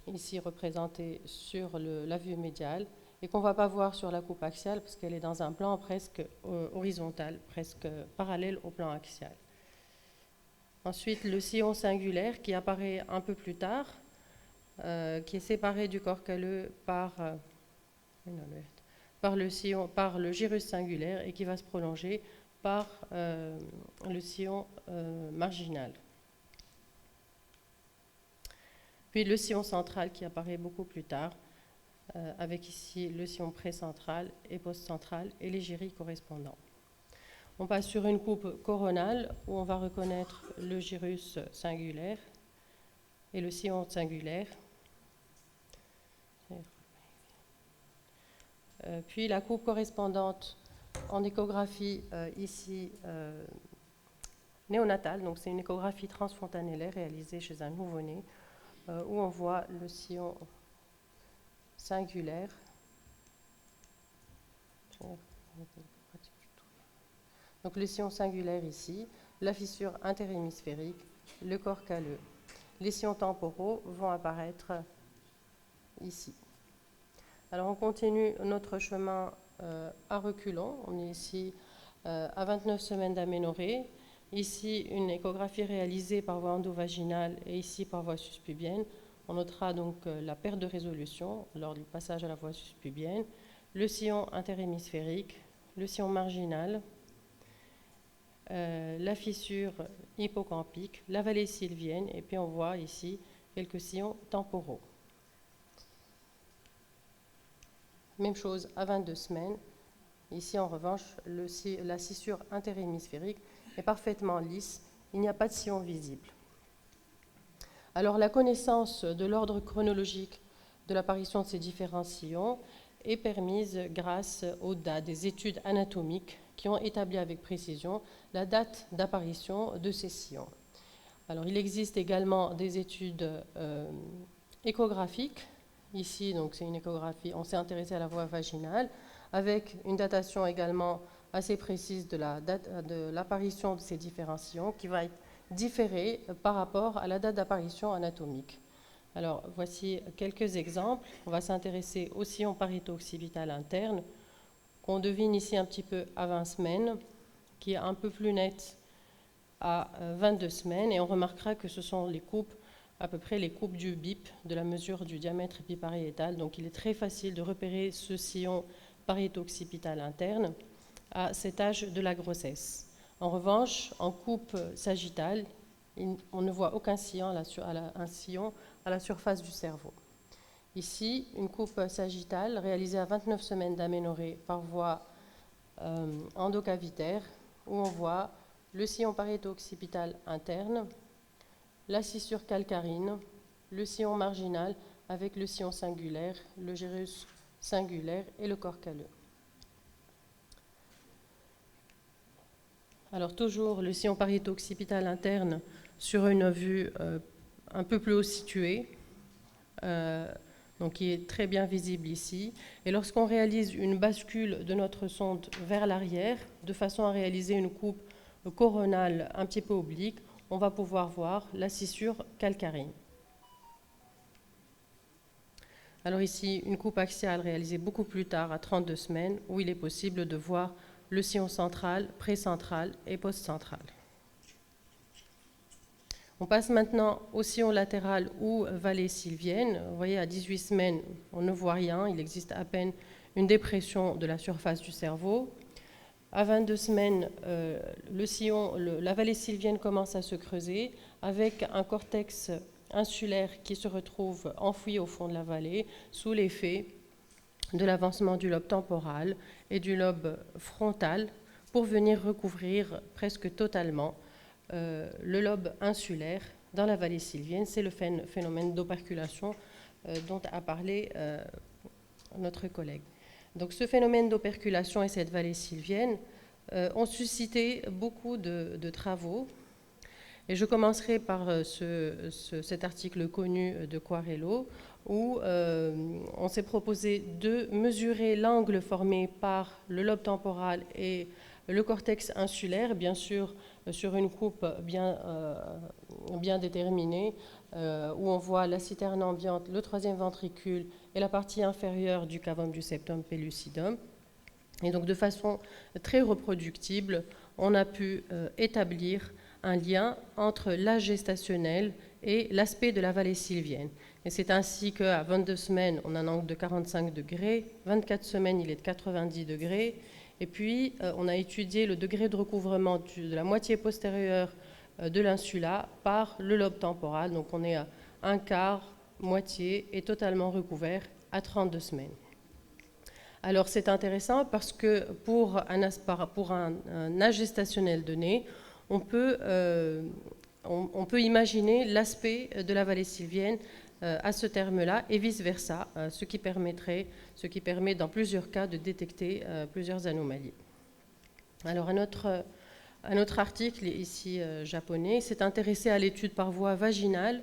ici représentée sur la vue médiale, et qu'on ne va pas voir sur la coupe axiale parce qu'elle est dans un plan presque horizontal, presque parallèle au plan axial. Ensuite, le sillon singulaire qui apparaît un peu plus tard, qui est séparé du corps calleux par le gyrus singulaire et qui va se prolonger par le sillon marginal. Puis le sillon central qui apparaît beaucoup plus tard, avec ici le sillon précentral et postcentral et les gyrus correspondants. On passe sur une coupe coronale où on va reconnaître le gyrus singulaire et le sillon singulaire. Puis la coupe correspondante en échographie ici néonatale, donc c'est une échographie transfontanellaire réalisée chez un nouveau-né où on voit le sillon singulaire. Donc le sillon singulaire ici, la fissure interhémisphérique, le corps calleux. Les sillons temporaux vont apparaître ici. Alors on continue notre chemin à reculons. On est ici à 29 semaines d'aménorrhée. Ici, une échographie réalisée par voie endovaginale et ici par voie suspubienne. On notera donc la perte de résolution lors du passage à la voie suspubienne, le sillon interhémisphérique, le sillon marginal, la fissure hippocampique, la vallée sylvienne, et puis on voit ici quelques sillons temporaux. Même chose à 22 semaines. Ici, en revanche, la scissure interhémisphérique est parfaitement lisse. Il n'y a pas de sillon visible. Alors, la connaissance de l'ordre chronologique de l'apparition de ces différents sillons est permise grâce aux dates des études anatomiques qui ont établi avec précision la date d'apparition de ces sillons. Alors, il existe également des études échographiques. Ici, donc, c'est une échographie, on s'est intéressé à la voie vaginale, avec une datation également assez précise de l'apparition de ces différents sillons, qui va être différée par rapport à la date d'apparition anatomique. Alors, voici quelques exemples. On va s'intéresser au sillon pariéto-occipital interne, qu'on devine ici un petit peu à 20 semaines, qui est un peu plus net à 22 semaines, et on remarquera que ce sont les coupes à peu près les coupes du BIP de la mesure du diamètre épipariétal. Donc il est très facile de repérer ce sillon pariéto-occipital interne à cet âge de la grossesse. En revanche, en coupe sagittale, on ne voit aucun sillon à la surface du cerveau. Ici, une coupe sagittale réalisée à 29 semaines d'aménorrhée par voie endocavitaire, où on voit le sillon pariéto-occipital interne, la scissure calcarine, le sillon marginal avec le sillon singulaire, le gyrus singulaire et le corps calleux. Alors toujours le sillon pariéto-occipital interne sur une vue un peu plus haut située, donc qui est très bien visible ici. Et lorsqu'on réalise une bascule de notre sonde vers l'arrière, de façon à réaliser une coupe coronale un petit peu oblique, on va pouvoir voir la scissure calcarine. Alors ici, une coupe axiale réalisée beaucoup plus tard, à 32 semaines, où il est possible de voir le sillon central, précentral et post-central. On passe maintenant au sillon latéral ou vallée sylvienne. Vous voyez, à 18 semaines, on ne voit rien. Il existe à peine une dépression de la surface du cerveau. À 22 semaines, la vallée sylvienne commence à se creuser avec un cortex insulaire qui se retrouve enfoui au fond de la vallée sous l'effet de l'avancement du lobe temporal et du lobe frontal pour venir recouvrir presque totalement le lobe insulaire dans la vallée sylvienne. C'est le phénomène d'operculation dont a parlé notre collègue. Donc ce phénomène d'operculation et cette vallée sylvienne ont suscité beaucoup de travaux. Et je commencerai par cet article connu de Quarello, où on s'est proposé de mesurer l'angle formé par le lobe temporal et le cortex insulaire, bien sûr sur une coupe bien déterminée, où on voit la citerne ambiante, le troisième ventricule et la partie inférieure du cavum du septum pellucidum. Et donc de façon très reproductible, on a pu établir un lien entre l'âge gestationnel et l'aspect de la vallée sylvienne. Et c'est ainsi qu'à 22 semaines, on a un angle de 45 degrés, 24 semaines, il est de 90 degrés, et puis on a étudié le degré de recouvrement de la moitié postérieure de l'insula par le lobe temporal, donc on est à un quart, moitié, et totalement recouvert à 32 semaines. Alors c'est intéressant parce que pour un âge gestationnel donné, on peut imaginer l'aspect de la vallée sylvienne à ce terme-là et vice-versa, ce qui permet dans plusieurs cas de détecter plusieurs anomalies. Alors un autre article ici japonais s'est intéressé à l'étude par voie vaginale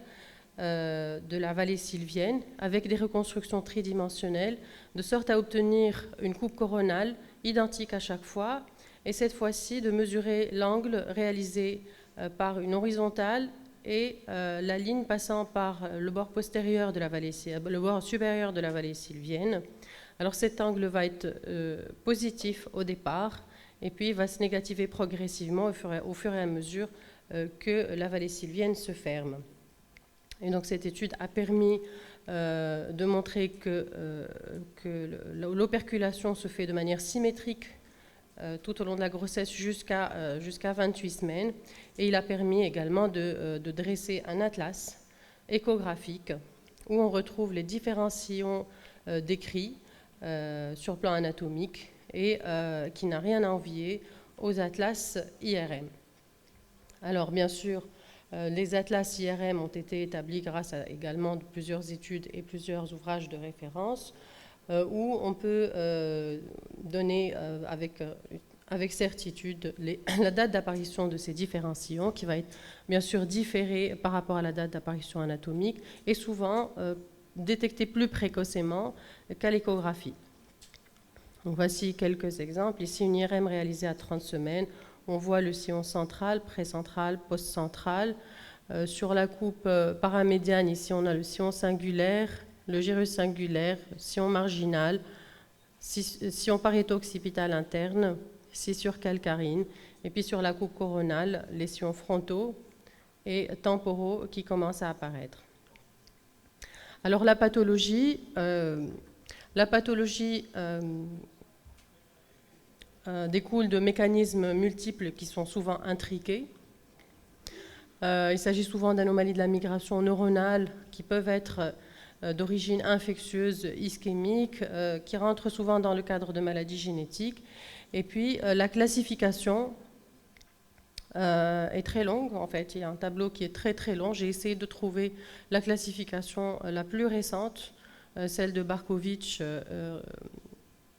de la vallée sylvienne avec des reconstructions tridimensionnelles de sorte à obtenir une coupe coronale identique à chaque fois et cette fois-ci de mesurer l'angle réalisé par une horizontale et la ligne passant par le bord postérieur de la vallée, le bord supérieur de la vallée sylvienne. Alors cet angle va être positif au départ et puis va se négativer progressivement au fur et à mesure que la vallée sylvienne se ferme. Et donc cette étude a permis de montrer que l'operculation se fait de manière symétrique tout au long de la grossesse jusqu'à 28 semaines. Et il a permis également de dresser un atlas échographique où on retrouve les différents sillons décrits sur plan anatomique et qui n'a rien à envier aux atlas IRM. Alors bien sûr, les atlas IRM ont été établis grâce à également plusieurs études et plusieurs ouvrages de référence où on peut donner avec certitude la date d'apparition de ces différents sillons qui va être bien sûr différée par rapport à la date d'apparition anatomique et souvent détectée plus précocement qu'à l'échographie. Donc voici quelques exemples. Ici, une IRM réalisée à 30 semaines. On voit le sillon central, précentral, post-central. Sur la coupe paramédiane, ici, on a le sillon singulaire, le gyrus singulaire, sillon marginal, sillon pariéto-occipital interne, scissure calcarine. Et puis sur la coupe coronale, les sillons frontaux et temporaux qui commencent à apparaître. Alors la pathologie découle de mécanismes multiples qui sont souvent intriqués. Il s'agit souvent d'anomalies de la migration neuronale qui peuvent être d'origine infectieuse, ischémique, qui rentrent souvent dans le cadre de maladies génétiques. Et puis la classification est très longue. En fait, il y a un tableau qui est très très long. J'ai essayé de trouver la classification la plus récente, celle de Barkovitch,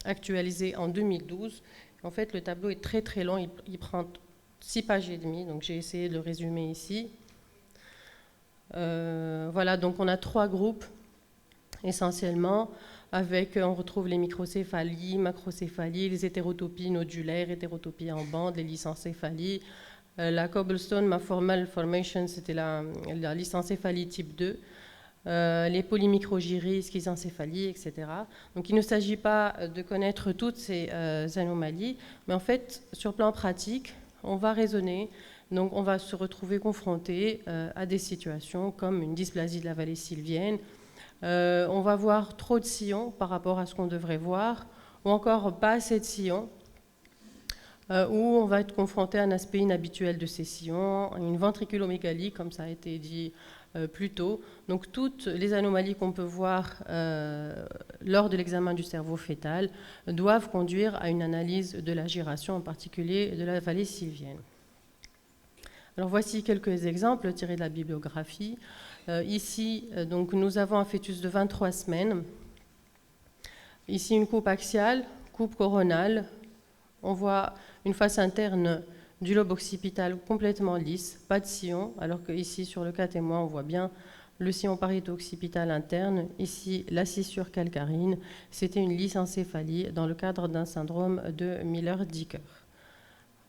actualisée en 2012. En fait, le tableau est très très long. Il prend 6 pages et demie. Donc, j'ai essayé de le résumer ici. Voilà, donc on a 3 groupes essentiellement. On retrouve les microcéphalies, macrocéphalies, les hétérotopies nodulaires, hétérotopies en bande, les licencéphalies. La cobblestone malformal formation, c'était la licencéphalie type 2. Les polymicrogyries, schizencéphalie, etc. Donc il ne s'agit pas de connaître toutes ces anomalies, mais en fait, sur plan pratique, on va raisonner, donc on va se retrouver confronté à des situations comme une dysplasie de la vallée sylvienne. On va voir trop de sillons par rapport à ce qu'on devrait voir, ou encore pas assez de sillons, où on va être confronté à un aspect inhabituel de ces sillons, une ventriculomégalie, comme ça a été dit plus tôt. Donc toutes les anomalies qu'on peut voir lors de l'examen du cerveau fœtal doivent conduire à une analyse de la giration, en particulier de la vallée sylvienne. Alors voici quelques exemples tirés de la bibliographie. Ici, donc, nous avons un fœtus de 23 semaines. Ici, une coupe axiale, coupe coronale. On voit une face interne du lobe occipital complètement lisse, pas de sillon, alors qu'ici, sur le cas témoin, on voit bien le sillon parieto-occipital interne. Ici, la scissure calcarine. C'était une licencéphalie dans le cadre d'un syndrome de Miller-Dicker.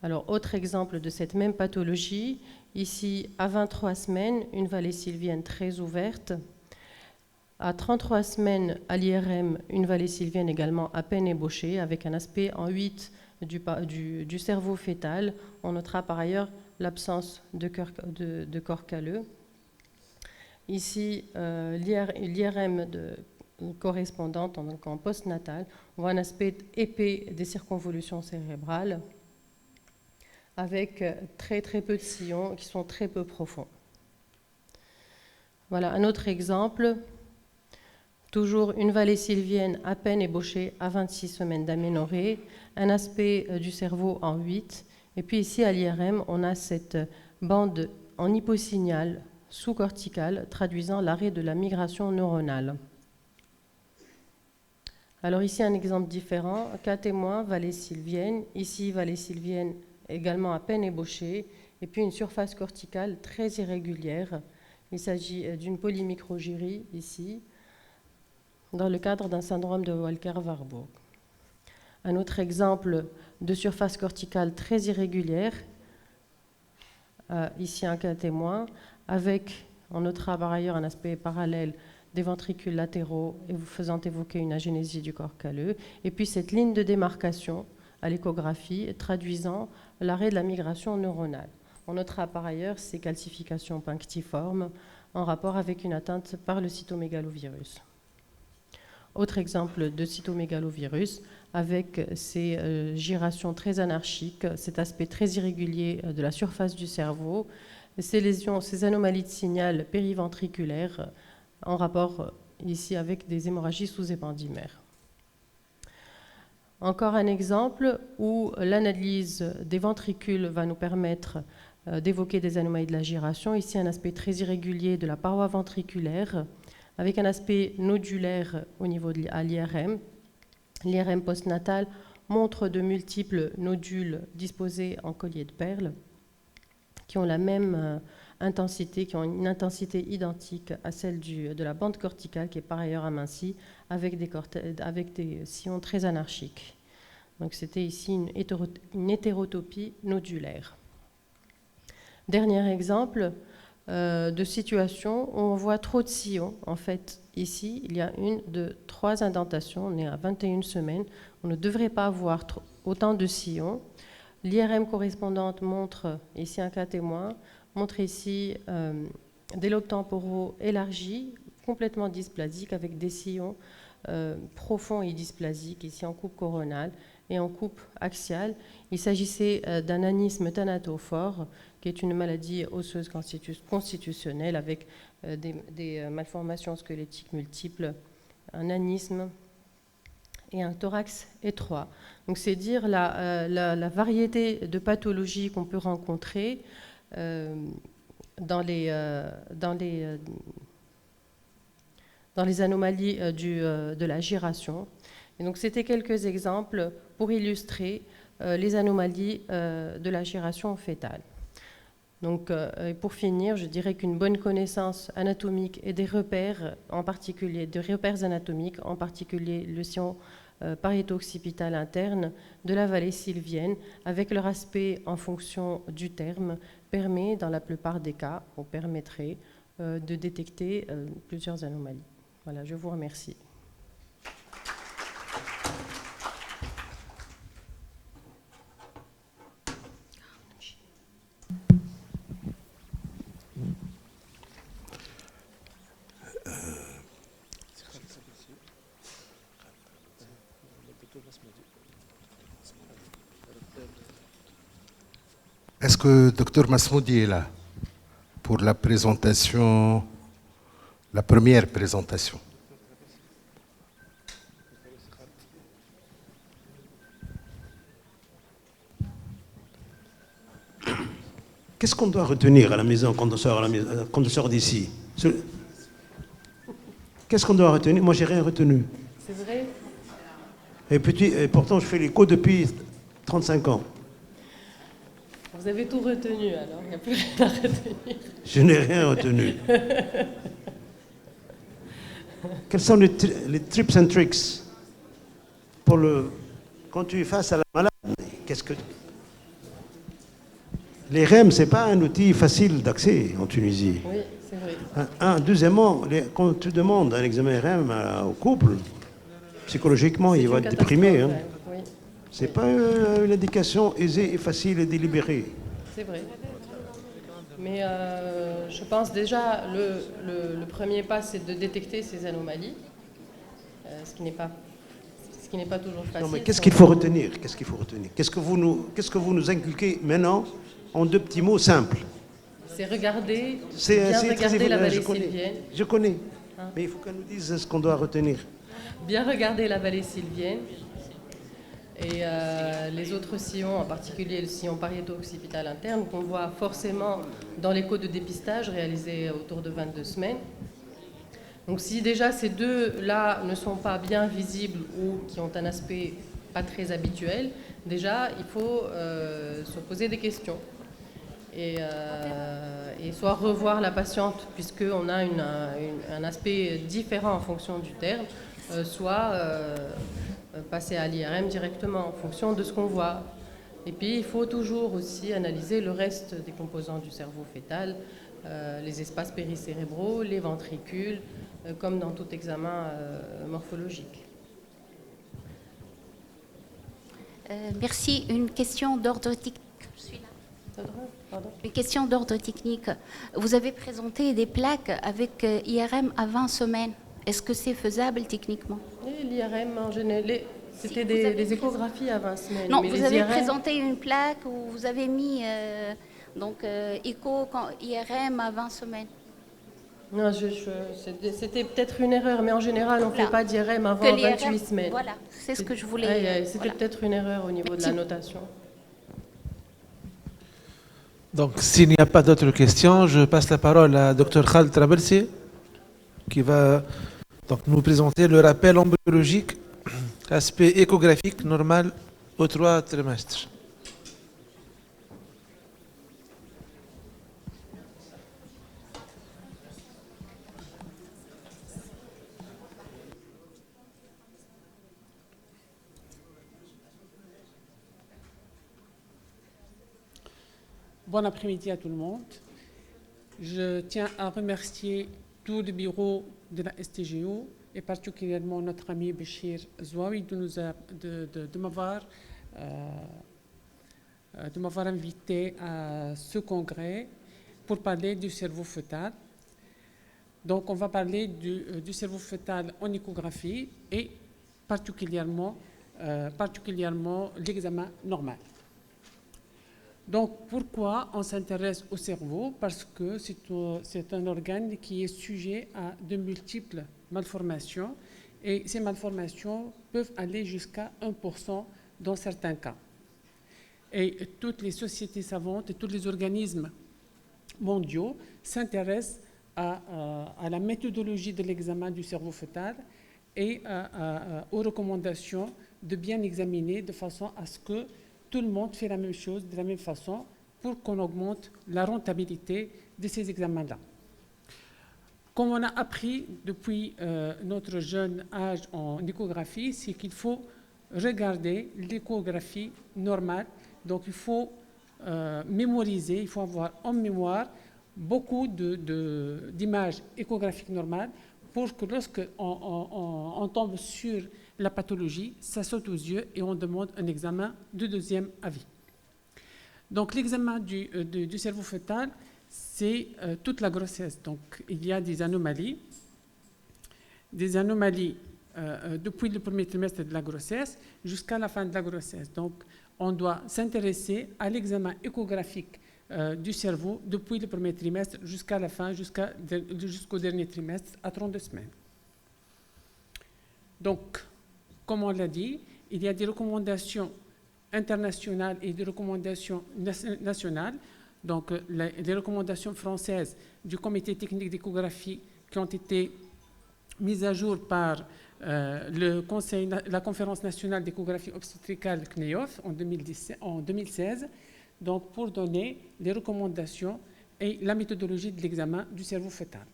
Alors, autre exemple de cette même pathologie, ici, à 23 semaines, une vallée sylvienne très ouverte. À 33 semaines, à l'IRM, une vallée sylvienne également à peine ébauchée, avec un aspect en 8 du cerveau fœtal. On notera par ailleurs l'absence de corps calleux. Ici, l'IRM correspondante, donc en postnatal, on voit un aspect épais des circonvolutions cérébrales, avec très très peu de sillons qui sont très peu profonds. Voilà un autre exemple, toujours une vallée sylvienne à peine ébauchée à 26 semaines d'aménorrhée, un aspect du cerveau en 8, et puis ici à l'IRM, on a cette bande en hyposignal sous-corticale traduisant l'arrêt de la migration neuronale. Alors ici un exemple différent, cas témoin, vallée sylvienne, ici vallée sylvienne également à peine ébauchée, et puis une surface corticale très irrégulière. Il s'agit d'une polymicrogyrie ici, dans le cadre d'un syndrome de Walker-Warburg. Un autre exemple de surface corticale très irrégulière, ici un cas témoin, avec, on notera par ailleurs un aspect parallèle des ventricules latéraux et vous faisant évoquer une agénésie du corps calleux, et puis cette ligne de démarcation à l'échographie traduisant l'arrêt de la migration neuronale. On notera par ailleurs ces calcifications punctiformes en rapport avec une atteinte par le cytomégalovirus. Autre exemple de cytomégalovirus avec ces gyrations très anarchiques, cet aspect très irrégulier de la surface du cerveau, ces lésions, ces anomalies de signal périventriculaire en rapport ici avec des hémorragies sous-épendymaires. Encore un exemple où l'analyse des ventricules va nous permettre d'évoquer des anomalies de la giration. Ici, un aspect très irrégulier de la paroi ventriculaire, avec un aspect nodulaire au niveau de l'IRM. L'IRM postnatal montre de multiples nodules disposés en collier de perles, qui ont la même intensité, qui ont une intensité identique à celle de la bande corticale, qui est par ailleurs amincie, avec des sillons très anarchiques. Donc c'était ici une hétérotopie nodulaire. Dernier exemple de situation où on voit trop de sillons. En fait, ici, il y a une de 3 indentations. On est à 21 semaines. On ne devrait pas avoir autant de sillons. L'IRM correspondante montre, ici un cas témoin, montre ici des lobes temporaux élargis, complètement dysplasiques, avec des sillons profonds et dysplasiques, ici en coupe coronale et en coupe axiale. Il s'agissait d'un anisme thanatophore, qui est une maladie osseuse constitutionnelle avec des malformations squelettiques multiples, un anisme et un thorax étroit. Donc c'est dire la variété de pathologies qu'on peut rencontrer dans les anomalies de la giration. Et donc c'était quelques exemples pour illustrer les anomalies de la giration fœtale. Donc, et pour finir, je dirais qu'une bonne connaissance anatomique et des repères, en particulier des repères anatomiques, en particulier le sillon pariéto-occipital interne de la vallée sylvienne, avec leur aspect en fonction du terme, permet, dans la plupart des cas, ou permettrait de détecter plusieurs anomalies. Voilà, je vous remercie. Est-ce que Dr Masmoudi est là pour la présentation, la première présentation? Qu'est-ce qu'on doit retenir à la maison quand on sort d'ici? Qu'est-ce qu'on doit retenir? Moi, j'ai rien retenu. C'est vrai? Et pourtant, je fais l'écho depuis 35 ans. Vous avez tout retenu, alors il n'y a plus rien à retenir. Je n'ai rien retenu. Quels sont les tips and tricks pour quand tu es face à la malade? Les REM, ce n'est pas un outil facile d'accès en Tunisie. Oui, c'est vrai. Deuxièmement, quand tu demandes un examen REM au couple, psychologiquement, il va être déprimé. Hein. Oui. Ce n'est pas une indication aisée et facile et délibérée. C'est vrai. Mais je pense déjà, le premier pas, c'est de détecter ces anomalies, ce qui n'est pas toujours facile. Non, mais qu'est-ce qu'il faut retenir? Qu'est-ce que vous nous inculquez maintenant en deux petits mots simples? C'est regarder, regarder la vallée sylvienne. Je connais, mais il faut qu'elle nous dise ce qu'on doit retenir. Bien regarder la vallée sylvienne et les autres sillons, en particulier le sillon pariéto-occipital interne, qu'on voit forcément dans l'écho de dépistage réalisé autour de 22 semaines. Donc si déjà ces deux-là ne sont pas bien visibles ou qui ont un aspect pas très habituel, déjà il faut se poser des questions et soit revoir la patiente puisqu'on a un aspect différent en fonction du terme, soit passer à l'IRM directement en fonction de ce qu'on voit. Et puis il faut toujours aussi analyser le reste des composants du cerveau fœtal, les espaces péricérébraux, les ventricules, comme dans tout examen morphologique. Merci. Une question d'ordre technique. Une question d'ordre technique. Vous avez présenté des plaques avec IRM à 20 semaines. Est-ce que c'est faisable techniquement? L'IRM, en général, c'était des échographies à 20 semaines. Non, mais vous les avez IRM... présenté une plaque où vous avez mis écho IRM à 20 semaines. Non, c'était peut-être une erreur, mais en général, on ne fait pas d'IRM avant 28 semaines. Voilà, c'est ce que je voulais... C'était peut-être une erreur au niveau de la notation. Donc, s'il n'y a pas d'autres questions, je passe la parole à Dr Khaled Trabelsi, qui va donc nous présenter le rappel embryologique, aspect échographique normal aux 3 trimestres. Bon après-midi à tout le monde. Je tiens à remercier tout le bureau de la STGO et particulièrement notre ami Béchir Zouaoui de m'avoir invité à ce congrès pour parler du cerveau fœtal. Donc on va parler du cerveau fœtal en échographie et particulièrement l'examen normal. Donc, pourquoi on s'intéresse au cerveau? Parce que c'est un organe qui est sujet à de multiples malformations et ces malformations peuvent aller jusqu'à 1% dans certains cas. Et toutes les sociétés savantes et tous les organismes mondiaux s'intéressent à la méthodologie de l'examen du cerveau fœtal et aux recommandations de bien examiner de façon à ce que tout le monde fait la même chose de la même façon pour qu'on augmente la rentabilité de ces examens-là. Comme on a appris depuis notre jeune âge en échographie, c'est qu'il faut regarder l'échographie normale. Donc il faut mémoriser, il faut avoir en mémoire beaucoup d'images échographiques normales pour que lorsqu'on tombe sur la pathologie, ça saute aux yeux et on demande un examen de deuxième avis. Donc l'examen du cerveau fœtal, c'est toute la grossesse. Donc il y a des anomalies depuis le premier trimestre de la grossesse jusqu'à la fin de la grossesse. Donc on doit s'intéresser à l'examen échographique du cerveau depuis le premier trimestre jusqu'à la fin, jusqu'au dernier trimestre, à 32 semaines. Donc, comme on l'a dit, il y a des recommandations internationales et des recommandations nationales. Donc, les recommandations françaises du comité technique d'échographie qui ont été mises à jour par la conférence nationale d'échographie obstétricale CNEOF en 2016, donc pour donner les recommandations et la méthodologie de l'examen du cerveau fœtal.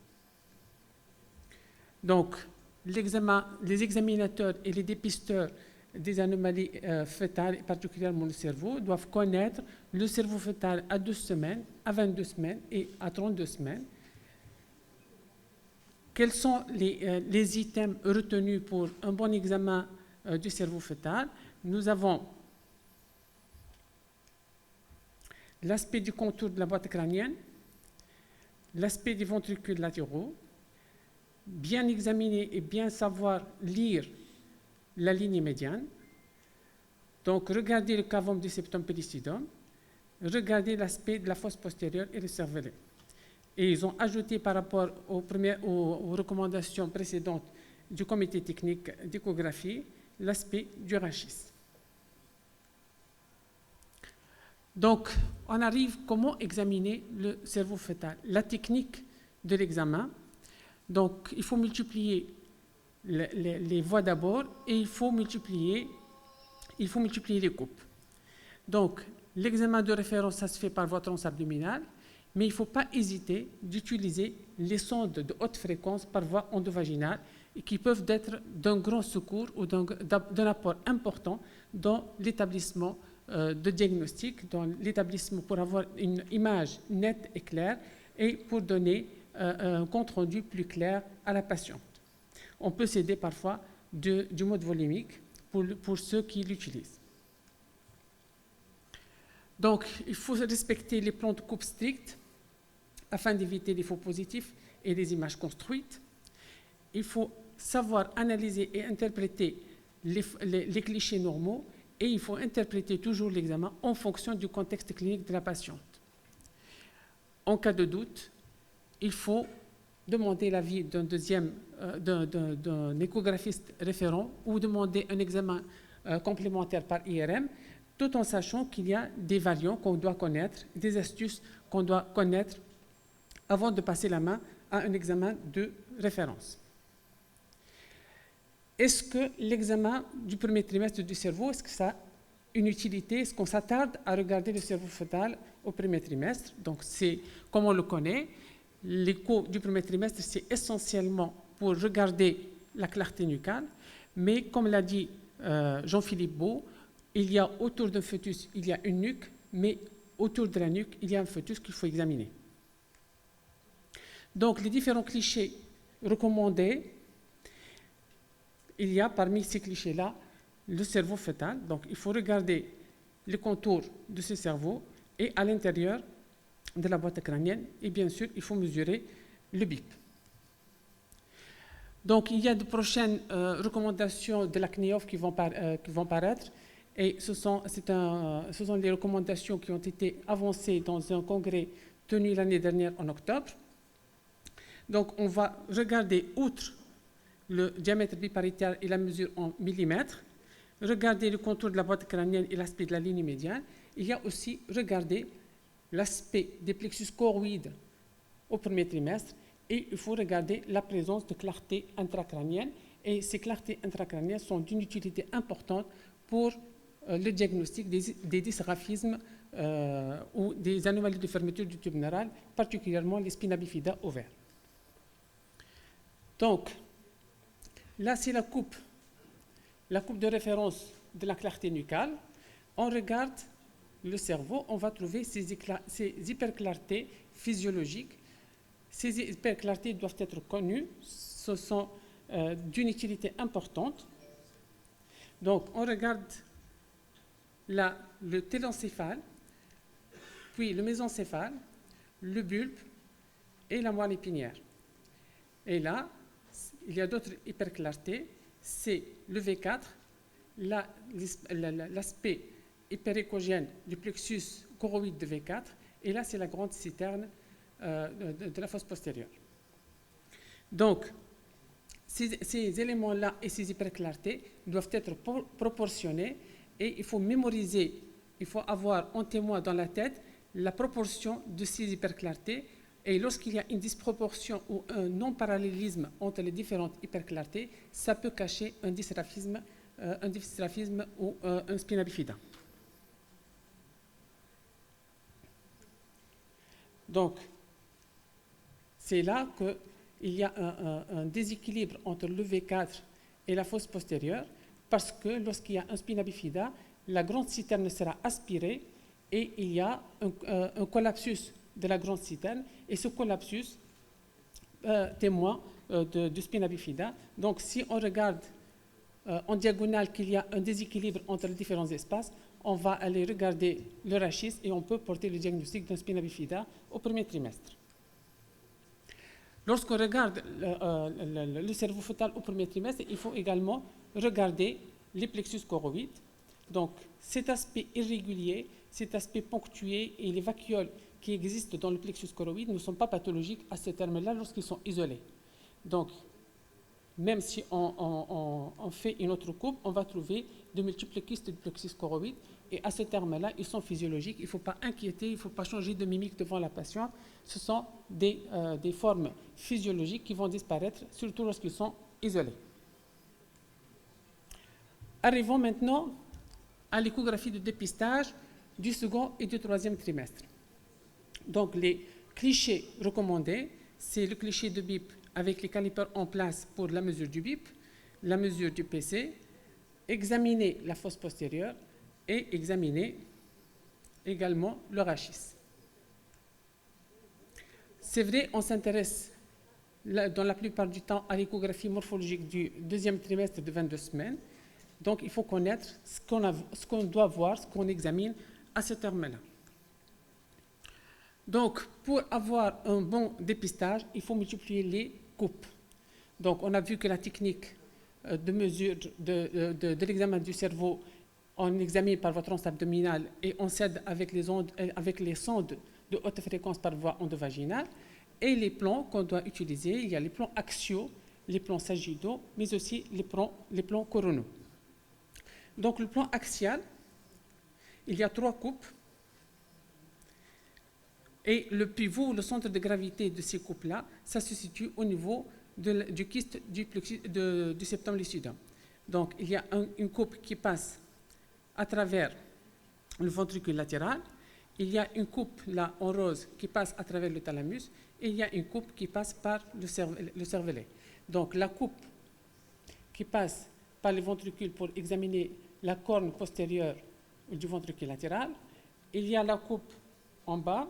Donc, les examinateurs et les dépisteurs des anomalies fœtales, et particulièrement le cerveau, doivent connaître le cerveau fœtal à 12 semaines, à 22 semaines et à 32 semaines. Quels sont les items retenus pour un bon examen du cerveau fœtal? Nous avons l'aspect du contour de la boîte crânienne, l'aspect des ventricules latéraux, bien examiner et bien savoir lire la ligne médiane. Donc, regardez le cavum du septum pellucidum, regardez l'aspect de la fosse postérieure et le cervelet. Et ils ont ajouté par rapport aux recommandations précédentes du comité technique d'échographie l'aspect du rachis. Donc, on arrive comment examiner le cerveau fœtal. La technique de l'examen, donc il faut multiplier les voies d'abord et il faut multiplier les coupes. Donc, l'examen de référence, ça se fait par voie transabdominale, mais il ne faut pas hésiter d'utiliser les sondes de haute fréquence par voie endovaginale et qui peuvent être d'un grand secours ou d'un apport important dans l'établissement de diagnostic, dans l'établissement pour avoir une image nette et claire et pour donner un compte rendu plus clair à la patiente. On peut s'aider parfois du mode volumique pour ceux qui l'utilisent. Donc, il faut respecter les plans de coupe stricts afin d'éviter les faux positifs et les images construites. Il faut savoir analyser et interpréter les clichés normaux et il faut interpréter toujours l'examen en fonction du contexte clinique de la patiente. En cas de doute, il faut demander l'avis d'un échographiste référent ou demander un examen complémentaire par IRM, tout en sachant qu'il y a des variants qu'on doit connaître, des astuces qu'on doit connaître avant de passer la main à un examen de référence. Est-ce que l'examen du premier trimestre du cerveau, est-ce que ça a une utilité? Est-ce qu'on s'attarde à regarder le cerveau fœtal au premier trimestre? Donc, c'est comme on le connaît, l'écho du premier trimestre, c'est essentiellement pour regarder la clarté nucale, mais comme l'a dit Jean-Philippe Beau, il y a autour d'un fœtus, il y a une nuque, mais autour de la nuque, il y a un fœtus qu'il faut examiner. Donc, les différents clichés recommandés, il y a parmi ces clichés-là le cerveau fœtal. Donc, il faut regarder les contours de ce cerveau et à l'intérieur de la boîte crânienne. Et bien sûr, il faut mesurer le BIP. Donc, il y a de prochaines recommandations de la CNEOF qui vont paraître. Et ce sont les recommandations qui ont été avancées dans un congrès tenu l'année dernière en octobre. Donc, on va regarder, outre le diamètre biparitaire et la mesure en millimètres. Regardez le contour de la boîte crânienne et l'aspect de la ligne médiane. Il y a aussi, regardez l'aspect des plexus choroïdes au premier trimestre et il faut regarder la présence de clarté intracrânienne. Et ces clartés intracrâniennes sont d'une utilité importante pour le diagnostic des dysgraphismes ou des anomalies de fermeture du tube neural, particulièrement les spina bifida ovaires. Donc, là, c'est la coupe de référence de la clarté nucale. On regarde le cerveau, on va trouver ces hyperclartés physiologiques. Ces hyperclartés doivent être connues, ce sont d'une utilité importante. Donc, on regarde là le télencéphale, puis le mésencéphale, le bulbe et la moelle épinière. Et là, il y a d'autres hyperclartés, c'est le V4, l'aspect hyperéchogène du plexus choroïde de V4, et là, c'est la grande citerne de la fosse postérieure. Donc, ces éléments-là et ces hyperclartés doivent être proportionnés et il faut mémoriser, il faut avoir en témoin dans la tête la proportion de ces hyperclartés. Et lorsqu'il y a une disproportion ou un non-parallélisme entre les différentes hyperclartés, ça peut cacher un dysgraphisme ou un spina bifida. Donc, c'est là qu'il y a un déséquilibre entre le V4 et la fosse postérieure, parce que lorsqu'il y a un spina bifida, la grande citerne sera aspirée et il y a un collapsus de la grande citerne, et ce collapsus témoin du spina bifida. Donc, si on regarde en diagonale qu'il y a un déséquilibre entre les différents espaces, on va aller regarder le rachis et on peut porter le diagnostic d'un spina bifida au premier trimestre. Lorsqu'on regarde le cerveau fœtal au premier trimestre, il faut également regarder les plexus choroïdes. Donc, cet aspect irrégulier, cet aspect ponctué et les vacuoles qui existent dans le plexus choroïde ne sont pas pathologiques à ce terme-là lorsqu'ils sont isolés. Donc, même si on fait une autre coupe, on va trouver de multiples kystes du plexus choroïde. Et à ce terme-là, ils sont physiologiques. Il ne faut pas inquiéter, il ne faut pas changer de mimique devant la patiente. Ce sont des formes physiologiques qui vont disparaître, surtout lorsqu'ils sont isolés. Arrivons maintenant à l'échographie de dépistage du second et du troisième trimestre. Donc, les clichés recommandés, c'est le cliché de BIP avec les calipers en place pour la mesure du BIP, la mesure du PC, examiner la fosse postérieure et examiner également le rachis. C'est vrai, on s'intéresse dans la plupart du temps à l'échographie morphologique du deuxième trimestre de 22 semaines. Donc, il faut connaître ce qu'on doit voir, ce qu'on examine à ce terme-là. Donc, pour avoir un bon dépistage, il faut multiplier les coupes. Donc, on a vu que la technique de mesure de l'examen du cerveau, on examine par voie transabdominale et on s'aide avec les sondes de haute fréquence par voie endovaginale. Et les plans qu'on doit utiliser, il y a les plans axiaux, les plans sagittaux, mais aussi les plans coronaux. Donc, le plan axial, il y a 3 coupes. Et le pivot, le centre de gravité de ces coupes-là, ça se situe au niveau du kyste du septum lucidum. Donc, il y a une coupe qui passe à travers le ventricule latéral. Il y a une coupe là en rose qui passe à travers le thalamus. Et il y a une coupe qui passe par le cervelet. Donc, la coupe qui passe par le ventricule pour examiner la corne postérieure du ventricule latéral. Il y a la coupe en bas.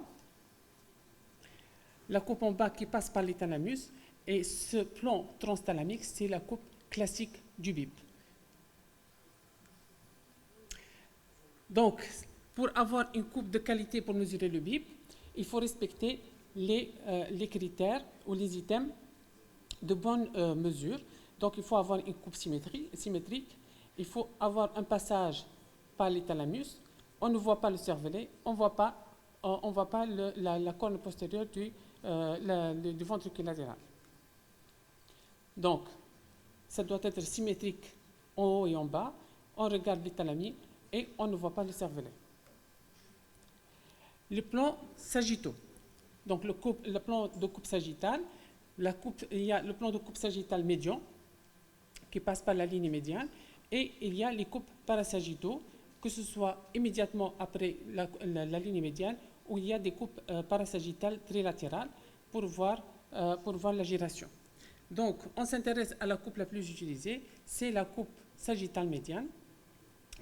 La coupe en bas qui passe par les thalamus. Et ce plan transthalamique, c'est la coupe classique du BIP. Donc, pour avoir une coupe de qualité pour mesurer le BIP, il faut respecter les critères ou les items de bonne mesure. Donc, il faut avoir une coupe symétrique. Il faut avoir un passage par les thalamus. On ne voit pas le cervelet. On ne voit pas la corne postérieure du ventricule latéral. Donc, ça doit être symétrique en haut et en bas. On regarde les thalamies et on ne voit pas le cervelet. Le plan sagittaux. Donc le plan de coupe sagittale, il y a le plan de coupe sagittale médian qui passe par la ligne médiane et il y a les coupes parasagittaux, que ce soit immédiatement après la ligne médiane ou il y a des coupes parasagittales trilatérales pour voir la giration. Donc on s'intéresse à la coupe la plus utilisée, c'est la coupe sagittale médiane,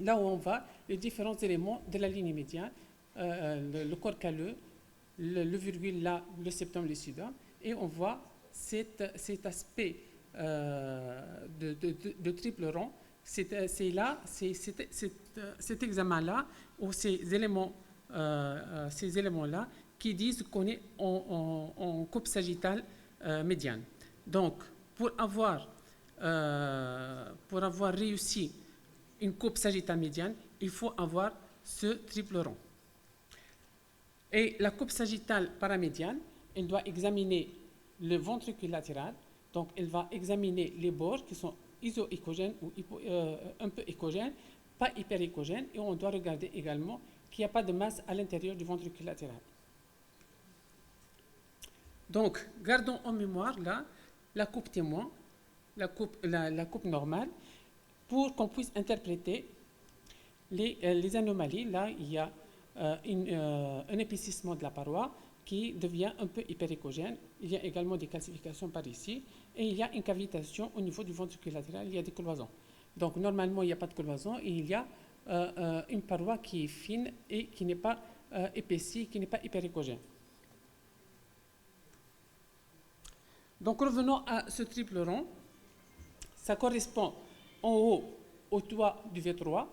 là où on voit les différents éléments de la ligne médiane, le corps calleux, le virgule là, le septum lucidum, et on voit cet aspect de triple rond. Cet examen-là, ou ces éléments-là, qui disent qu'on est en coupe sagittale médiane. Donc, pour avoir réussi une coupe sagittale médiane, il faut avoir ce triple rond. Et la coupe sagittale paramédiane, elle doit examiner le ventricule latéral, donc elle va examiner les bords qui sont iso-échogènes ou un peu échogènes, pas hyper-échogènes, et on doit regarder également qu'il n'y a pas de masse à l'intérieur du ventricule latéral. Donc, gardons en mémoire là la coupe témoin, la coupe normale, pour qu'on puisse interpréter les anomalies. Là, il y a un épaississement de la paroi qui devient un peu hyperéchogène. Il y a également des calcifications par ici. Et il y a une cavitation au niveau du ventricule latéral. Il y a des cloisons. Donc, normalement, il n'y a pas de cloison. Et il y a une paroi qui est fine et qui n'est pas épaissie, qui n'est pas hyperéchogène. Donc, revenons à ce triple rond. Ça correspond en haut au toit du V3,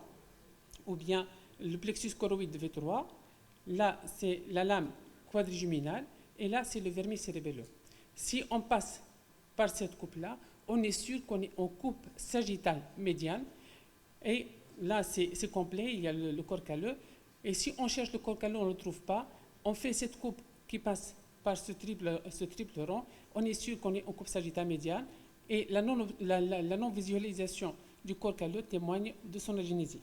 ou bien le plexus choroïde de V3. Là, c'est la lame quadrigeminale, et là, c'est le vermis cérébelleux. Si on passe par cette coupe-là, on est sûr qu'on est en coupe sagittale médiane, et là, c'est complet, il y a le corps calleux, et si on cherche le corps calleux, on ne le trouve pas, on fait cette coupe qui passe par ce triple rond, on est sûr qu'on est en coupe sagittale médiane, et la non-visualisation du corps calleux témoigne de son agénésie.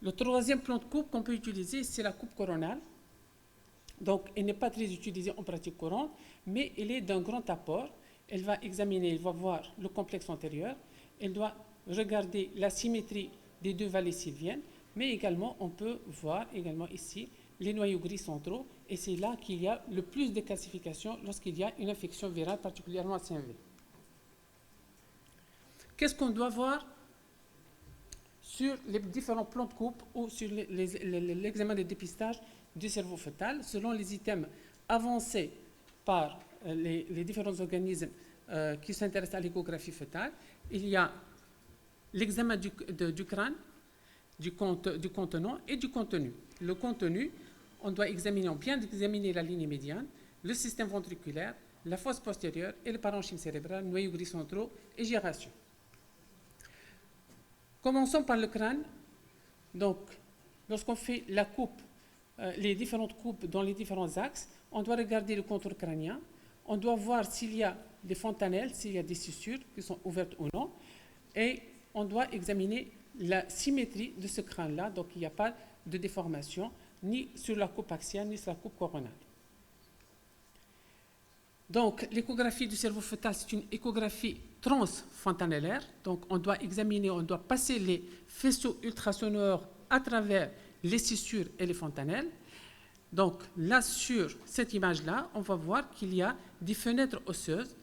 Le troisième plan de coupe qu'on peut utiliser, c'est la coupe coronale. Donc, elle n'est pas très utilisée en pratique courante, mais elle est d'un grand apport. Elle va examiner, elle va voir le complexe antérieur, elle doit regarder la symétrie des deux vallées sylviennes, mais également, on peut voir également ici les noyaux gris centraux, et c'est là qu'il y a le plus de calcification lorsqu'il y a une infection virale, particulièrement à CMV. Qu'est-ce qu'on doit voir sur les différents plans de coupe ou sur l'examen de dépistage du cerveau fœtal, selon les items avancés par les différents organismes qui s'intéressent à l'échographie fœtale? Il y a l'examen du crâne, du contenant et du contenu. Le contenu, on doit bien examiner la ligne médiane, le système ventriculaire, la fosse postérieure et le parenchyme cérébral, noyaux gris centraux et giration. Commençons par le crâne. Donc, lorsqu'on fait la coupe, les différentes coupes dans les différents axes, on doit regarder le contour crânien, on doit voir s'il y a des fontanelles, s'il y a des scissures qui sont ouvertes ou non, et on doit examiner la symétrie de ce crâne-là, donc il n'y a pas de déformation, ni sur la coupe axiale, ni sur la coupe coronale. Donc, l'échographie du cerveau fœtal, c'est une échographie transfontanellaire. Donc, on doit examiner, on doit passer les faisceaux ultrasonores à travers les scissures et les fontanelles. Donc, là, sur cette image-là, on va voir qu'il y a des fenêtres osseuses.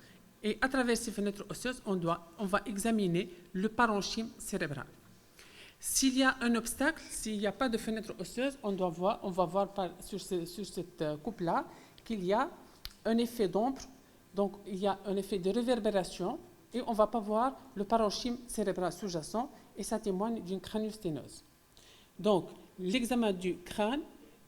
Et à travers ces fenêtres osseuses, on va examiner le parenchyme cérébral. S'il y a un obstacle, s'il n'y a pas de fenêtre osseuse, on va voir sur cette coupe-là qu'il y a un effet d'ombre, donc il y a un effet de réverbération, et on ne va pas voir le parenchyme cérébral sous-jacent, et ça témoigne d'une craniosténose. Donc, l'examen du crâne,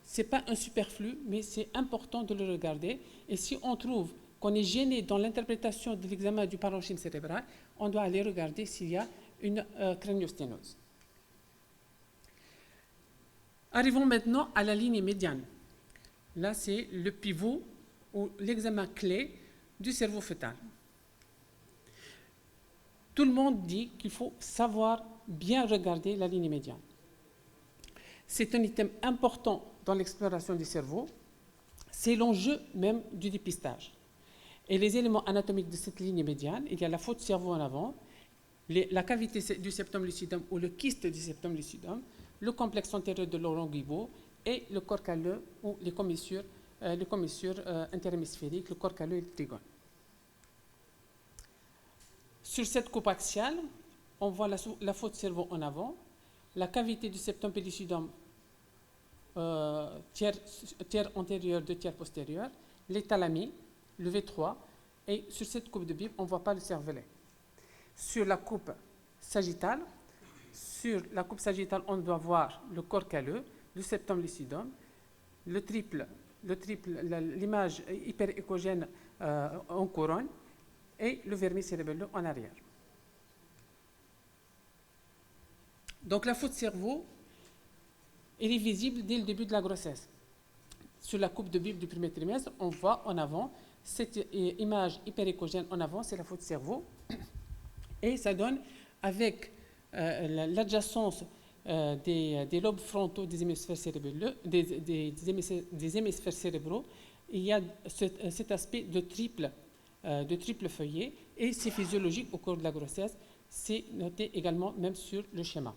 ce n'est pas un superflu, mais c'est important de le regarder, et si on trouve qu'on est gêné dans l'interprétation de l'examen du parenchyme cérébral, on doit aller regarder s'il y a une craniosténose. Arrivons maintenant à la ligne médiane. Là, c'est le pivot ou l'examen clé du cerveau fœtal. tout le monde dit qu'il faut savoir bien regarder la ligne médiane. C'est un item important dans l'exploration du cerveau. C'est l'enjeu même du dépistage. Et les éléments anatomiques de cette ligne médiane, il y a la faute cerveau en avant, la cavité du septum lucidum ou le kyste du septum lucidum, le complexe antérieur de l'oronguibo et le corps calleux ou les commissures interhémisphériques, le corps calleux et le trigone. Sur cette coupe axiale, on voit la faute cerveau en avant, la cavité du septum pellucidum tiers antérieur de tiers postérieur, les thalamies, le V3, et sur cette coupe de Bible, on ne voit pas le cervelet. Sur la coupe sagittale, on doit voir le corps calleux, le septum lucidum, l'image hyperéchogène en couronne et le vermis cérébelleux en arrière. Donc la faute cerveau, elle est visible dès le début de la grossesse. Sur la coupe de Bible du premier trimestre, on voit en avant cette image hyperéchogène en avant, c'est la faute cerveau. Et ça donne, avec l'adjacence des lobes frontaux des hémisphères cérébraux, des hémisphères cérébraux, il y a cet aspect de triple feuillet, et c'est physiologique au cours de la grossesse. C'est noté également même sur le schéma.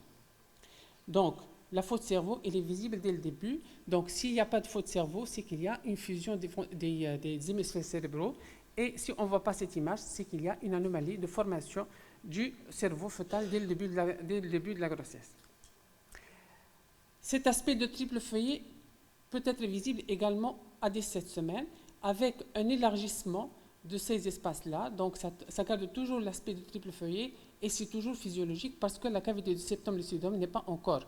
Donc, la faute cerveau, elle est visible dès le début. Donc, s'il n'y a pas de faute cerveau, c'est qu'il y a une fusion des hémisphères cérébraux. Et si on ne voit pas cette image, c'est qu'il y a une anomalie de formation du cerveau fœtal dès le début de la grossesse. Cet aspect de triple feuillet peut être visible également à 17 semaines avec un élargissement de ces espaces-là. Donc, ça garde toujours l'aspect de triple feuillet et c'est toujours physiologique parce que la cavité du septum lucidum n'est pas encore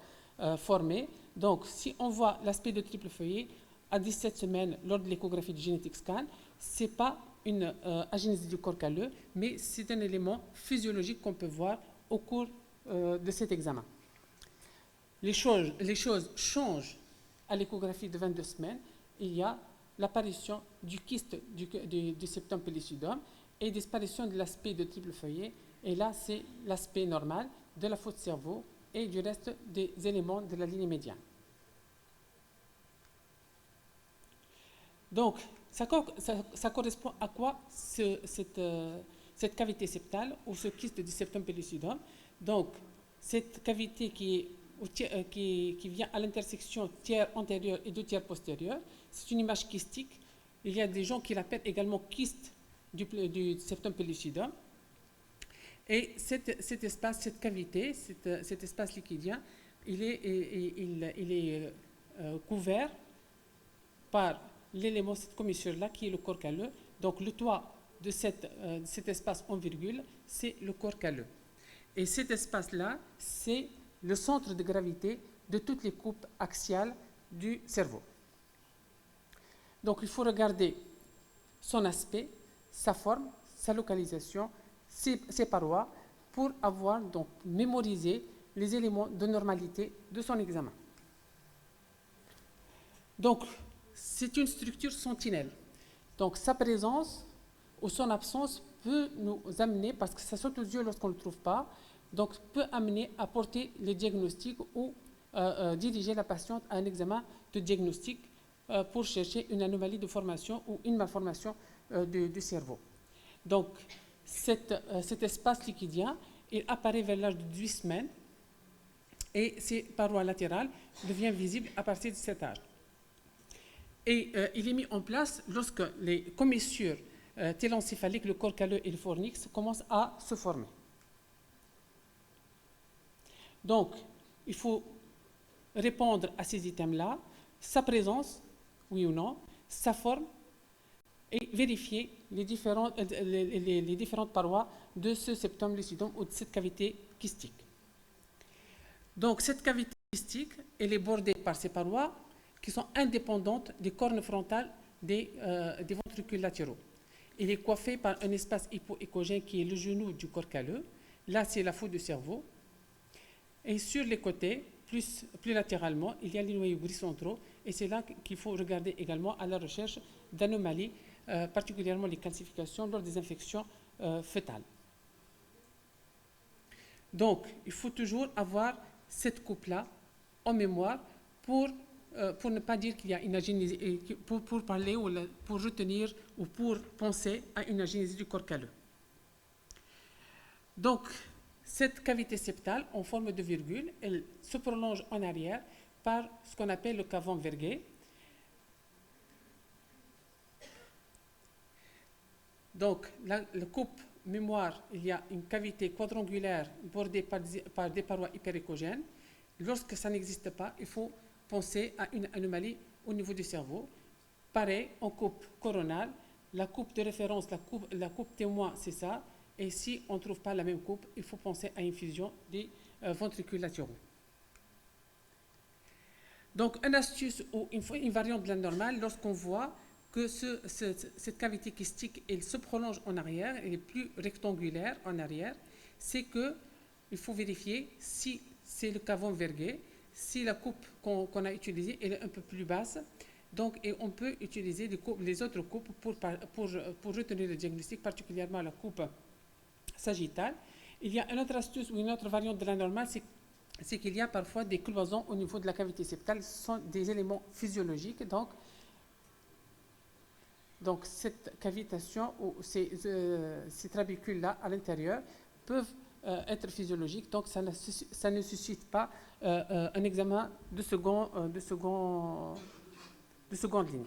formée. Donc, si on voit l'aspect de triple feuillet à 17 semaines lors de l'échographie du genetic scan, ce n'est pas une agénésie du corps calleux, mais c'est un élément physiologique qu'on peut voir au cours de cet examen. Les choses changent à l'échographie de 22 semaines. Il y a l'apparition du kyste du septum pellucidum et disparition de l'aspect de triple feuillet. Et là, c'est l'aspect normal de la faute cerveau et du reste des éléments de la ligne médiane. Donc, ça correspond à quoi cette cavité septale ou ce kyste du septum pellucidum? Donc, cette cavité qui vient à l'intersection tiers antérieur et deux tiers postérieur, c'est une image kystique. Il y a des gens qui l'appellent également kyste du septum pellucidum. Et cet espace, cette cavité, cet espace liquidien, il est couvert par l'élément, cette commissure-là, qui est le corps calleux. Donc, le toit de cet espace en virgule, c'est le corps calleux. Et cet espace-là, c'est le centre de gravité de toutes les coupes axiales du cerveau. Donc, il faut regarder son aspect, sa forme, sa localisation, ses parois, pour avoir donc mémorisé les éléments de normalité de son examen. Donc, c'est une structure sentinelle. Donc, sa présence ou son absence peut nous amener, parce que ça saute aux yeux lorsqu'on ne le trouve pas, donc peut amener à porter les diagnostics ou diriger la patiente à un examen de diagnostic pour chercher une anomalie de formation ou une malformation du cerveau. Donc, cet espace liquidien, il apparaît vers l'âge de 18 semaines et ses parois latérales deviennent visibles à partir de cet âge. Et il est mis en place lorsque les commissures télencéphaliques, le corps calleux et le fornix commencent à se former. Donc, il faut répondre à ces items-là, sa présence, oui ou non, sa forme, et vérifier les différentes parois de ce septum lucidum ou de cette cavité kystique. Donc, cette cavité kystique, elle est bordée par ces parois qui sont indépendantes des cornes frontales des ventricules latéraux. Il est coiffé par un espace hypoéchogène qui est le genou du corps calleux. Là, c'est la faute du cerveau. Et sur les côtés, plus latéralement, il y a les noyaux gris centraux. Et c'est là qu'il faut regarder également à la recherche d'anomalies, particulièrement les calcifications lors des infections fœtales. Donc, il faut toujours avoir cette coupe-là en mémoire pour ne pas dire qu'il y a une agénésie, pour parler ou pour retenir ou pour penser à une agénésie du corps calleux. Donc, cette cavité septale en forme de virgule, elle se prolonge en arrière par ce qu'on appelle le cavum vergué. Donc, la coupe mémoire, il y a une cavité quadrangulaire bordée par des parois hyperéchogènes. Lorsque ça n'existe pas, il faut penser à une anomalie au niveau du cerveau. Pareil, en coupe coronale, la coupe de référence, la coupe témoin, c'est ça. Et si on ne trouve pas la même coupe, il faut penser à une fusion des ventricules latéraux. Donc, une astuce ou une variante de la normale, lorsqu'on voit que cette cavité kystique, elle se prolonge en arrière, elle est plus rectangulaire en arrière, c'est qu'il faut vérifier si c'est le cavum vergué, si la coupe qu'on a utilisée elle est un peu plus basse. Donc, et on peut utiliser les autres coupes pour retenir le diagnostic, particulièrement la coupe sagittale. Il y a une autre astuce ou une autre variante de la normale, c'est qu'il y a parfois des cloisons au niveau de la cavité septale. Ce sont des éléments physiologiques. Donc cette cavitation ou ces trabicules-là à l'intérieur peuvent être physiologiques. Donc ça ne suscite pas un examen de seconde ligne.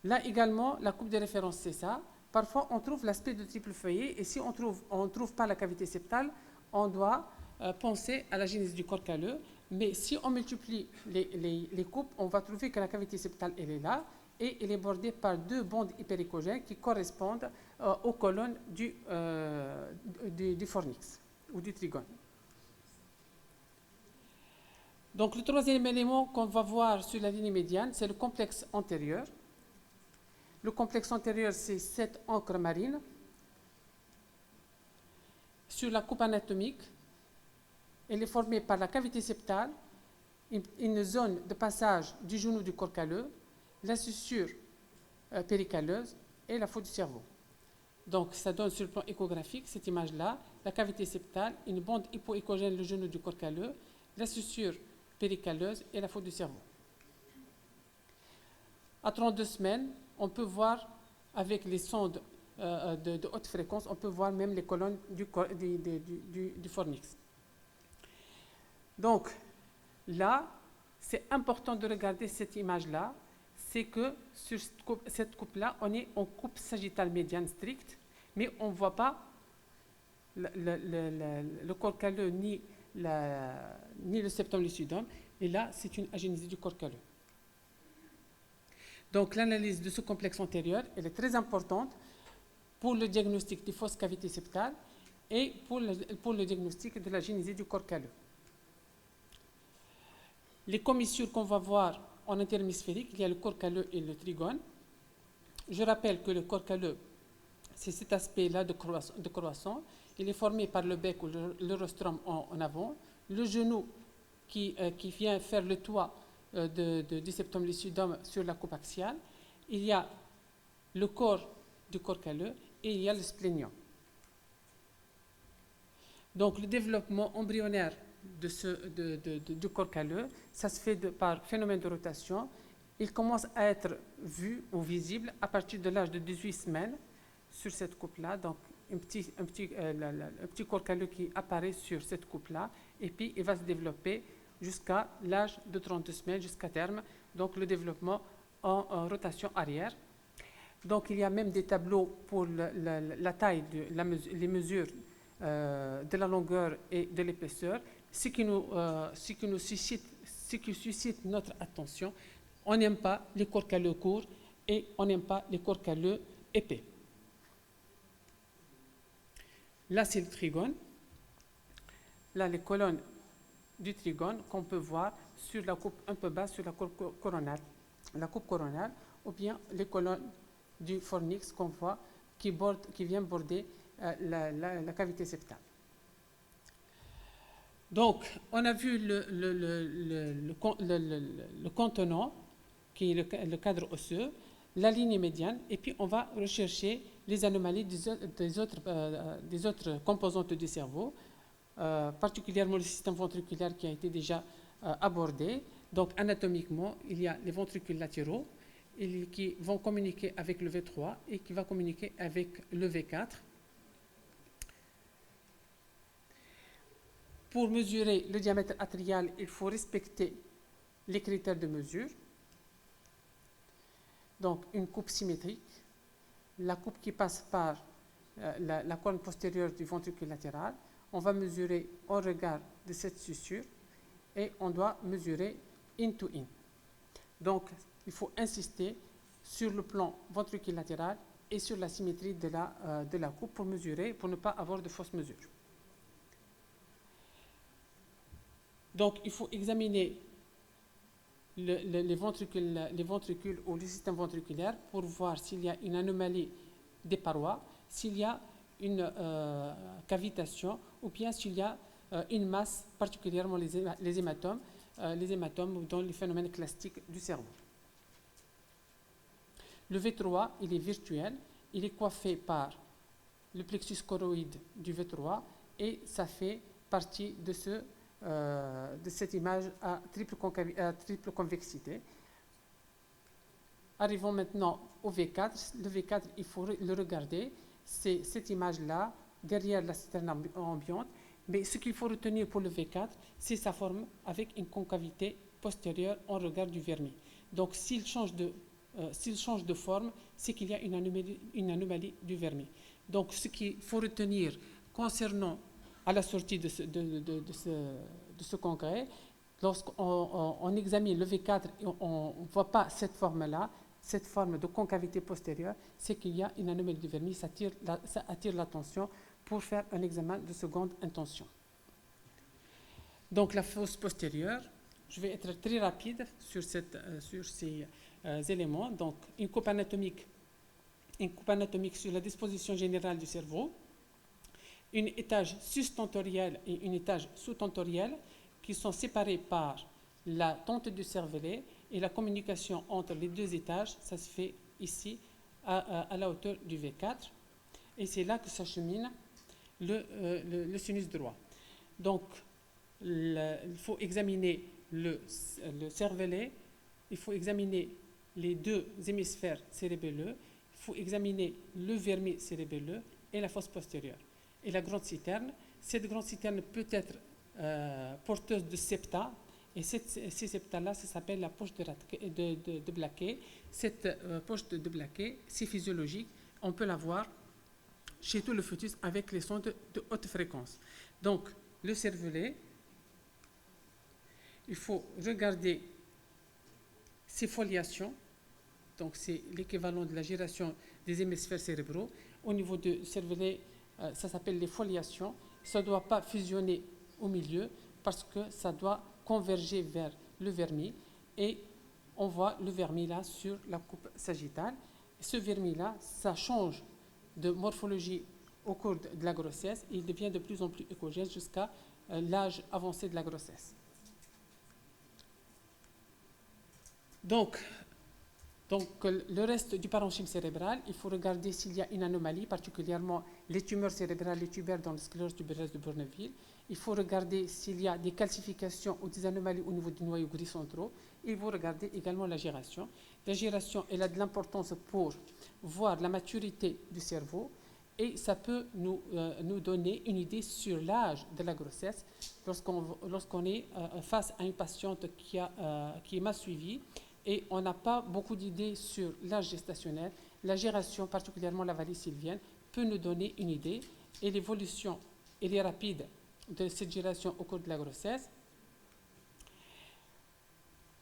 Là également, la coupe de référence, c'est ça. Parfois, on trouve l'aspect de triple feuillet et si on ne trouve pas la cavité septale, on doit penser à la genèse du corps calleux. Mais si on multiplie les coupes, on va trouver que la cavité septale, elle est là et elle est bordée par deux bandes hyperéchogènes qui correspondent aux colonnes du fornix ou du trigone. Donc, le troisième élément qu'on va voir sur la ligne médiane, c'est le complexe antérieur. Le complexe antérieur, c'est cette encre marine. Sur la coupe anatomique, elle est formée par la cavité septale, une zone de passage du genou du corps calleux, la suture péricalleuse et la faute du cerveau. Donc, ça donne sur le plan échographique cette image-là, la cavité septale, une bande hypoéchogène, le genou du corps calleux, la suture péricalleuse et la faute du cerveau. À 32 semaines, on peut voir avec les sondes de haute fréquence, on peut voir même les colonnes du fornix. Donc, là, c'est important de regarder cette image-là, c'est que sur cette coupe-là, on est en coupe sagittale médiane stricte, mais on ne voit pas le corps calleux ni le septum lucidum, et là, c'est une agénésie du corps calleux. Donc, l'analyse de ce complexe antérieur, elle est très importante pour le diagnostic des fausses cavités septales et pour le diagnostic de la génésie du corps calleux. Les commissures qu'on va voir en interhémisphérique, il y a le corps calleux et le trigone. Je rappelle que le corps calleux, c'est cet aspect-là de croissant. Il est formé par le bec ou le rostrum en avant, le genou qui vient faire le toit du septum lucidum sur la coupe axiale. Il y a le corps du corps calleux et il y a le splénium. Donc le développement embryonnaire du corps calleux, ça se fait par phénomène de rotation. Il commence à être vu ou visible à partir de l'âge de 18 semaines sur cette coupe-là. Donc un petit corps calleux qui apparaît sur cette coupe-là et puis il va se développer jusqu'à l'âge de 32 semaines, jusqu'à terme, donc le développement en rotation arrière. Donc il y a même des tableaux pour la taille, les mesures de la longueur et de l'épaisseur, ce qui suscite notre attention. On n'aime pas les corps calleux courts et on n'aime pas les corps calleux épais. Là, c'est le trigone. Là, les colonnes du trigone qu'on peut voir sur la coupe un peu basse, sur la coupe coronale. La coupe coronale, ou bien les colonnes du fornix qu'on voit qui vient border la cavité septale. Donc, on a vu le contenant, qui est le cadre osseux. la ligne médiane, et puis on va rechercher les anomalies des autres composantes du cerveau, particulièrement le système ventriculaire qui a été déjà abordé. Donc anatomiquement, il y a les ventricules latéraux qui vont communiquer avec le V3 et qui va communiquer avec le V4. Pour mesurer le diamètre atrial, il faut respecter les critères de mesure. Donc une coupe symétrique, la coupe qui passe par la corne postérieure du ventricule latéral. On va mesurer au regard de cette suture et on doit mesurer in to in. Donc il faut insister sur le plan ventricule latéral et sur la symétrie de la coupe pour mesurer, pour ne pas avoir de fausses mesures. Donc il faut examiner les ventricules ou le système ventriculaire pour voir s'il y a une anomalie des parois, s'il y a une cavitation ou bien s'il y a une masse, particulièrement les hématomes dans les phénomènes classiques du cerveau. Le V3, il est virtuel, il est coiffé par le plexus choroïde du V3 et ça fait partie de cette image à triple convexité. Arrivons maintenant au V4. Le V4, il faut le regarder. C'est cette image-là, derrière la citerne ambiante. Mais ce qu'il faut retenir pour le V4, c'est sa forme avec une concavité postérieure en regard du vermis. Donc, s'il change de forme, c'est qu'il y a une anomalie du vermis. Donc, ce qu'il faut retenir concernant à la sortie de ce congrès, lorsqu'on examine le V4 et on ne voit pas cette forme-là, cette forme de concavité postérieure, c'est qu'il y a une anomalie du vermis, ça attire l'attention pour faire un examen de seconde intention. Donc la fosse postérieure, je vais être très rapide sur ces éléments. Donc une coupe anatomique sur la disposition générale du cerveau, une étage sustentorielle et une étage sous-tentorielle qui sont séparés par la tente du cervelet et la communication entre les deux étages, ça se fait ici à la hauteur du V4 et c'est là que s'achemine le sinus droit. Donc il faut examiner le cervelet, il faut examiner les deux hémisphères cérébelleux, il faut examiner le vermis cérébelleux et la fosse postérieure. Et la grande citerne, cette grande citerne peut être porteuse de septa, et ces septas-là, ça s'appelle la poche de Blaquet. Cette poche de Blaquet, c'est physiologique, on peut la voir chez tout le fœtus avec les sondes de haute fréquence. Donc, le cervelet, il faut regarder ses foliations, donc c'est l'équivalent de la gyration des hémisphères cérébraux. Au niveau du cervelet, ça s'appelle les foliations. Ça ne doit pas fusionner au milieu parce que ça doit converger vers le vermis et on voit le vermis là sur la coupe sagittale. Ce vermis là, ça change de morphologie au cours de la grossesse et il devient de plus en plus écogène jusqu'à l'âge avancé de la grossesse. Donc, le reste du parenchyme cérébral, il faut regarder s'il y a une anomalie, particulièrement les tumeurs cérébrales, les tumeurs dans la sclérose tubereuse de Bourneville. Il faut regarder s'il y a des calcifications ou des anomalies au niveau du noyau gris centraux. Il faut regarder également la gyration. La gyration, elle a de l'importance pour voir la maturité du cerveau et ça peut nous donner une idée sur l'âge de la grossesse lorsqu'on est face à une patiente qui est mal suivie. Et on n'a pas beaucoup d'idées sur l'âge gestationnel. La gyration, particulièrement la vallée sylvienne, peut nous donner une idée. Et l'évolution, elle est rapide de cette gyration au cours de la grossesse.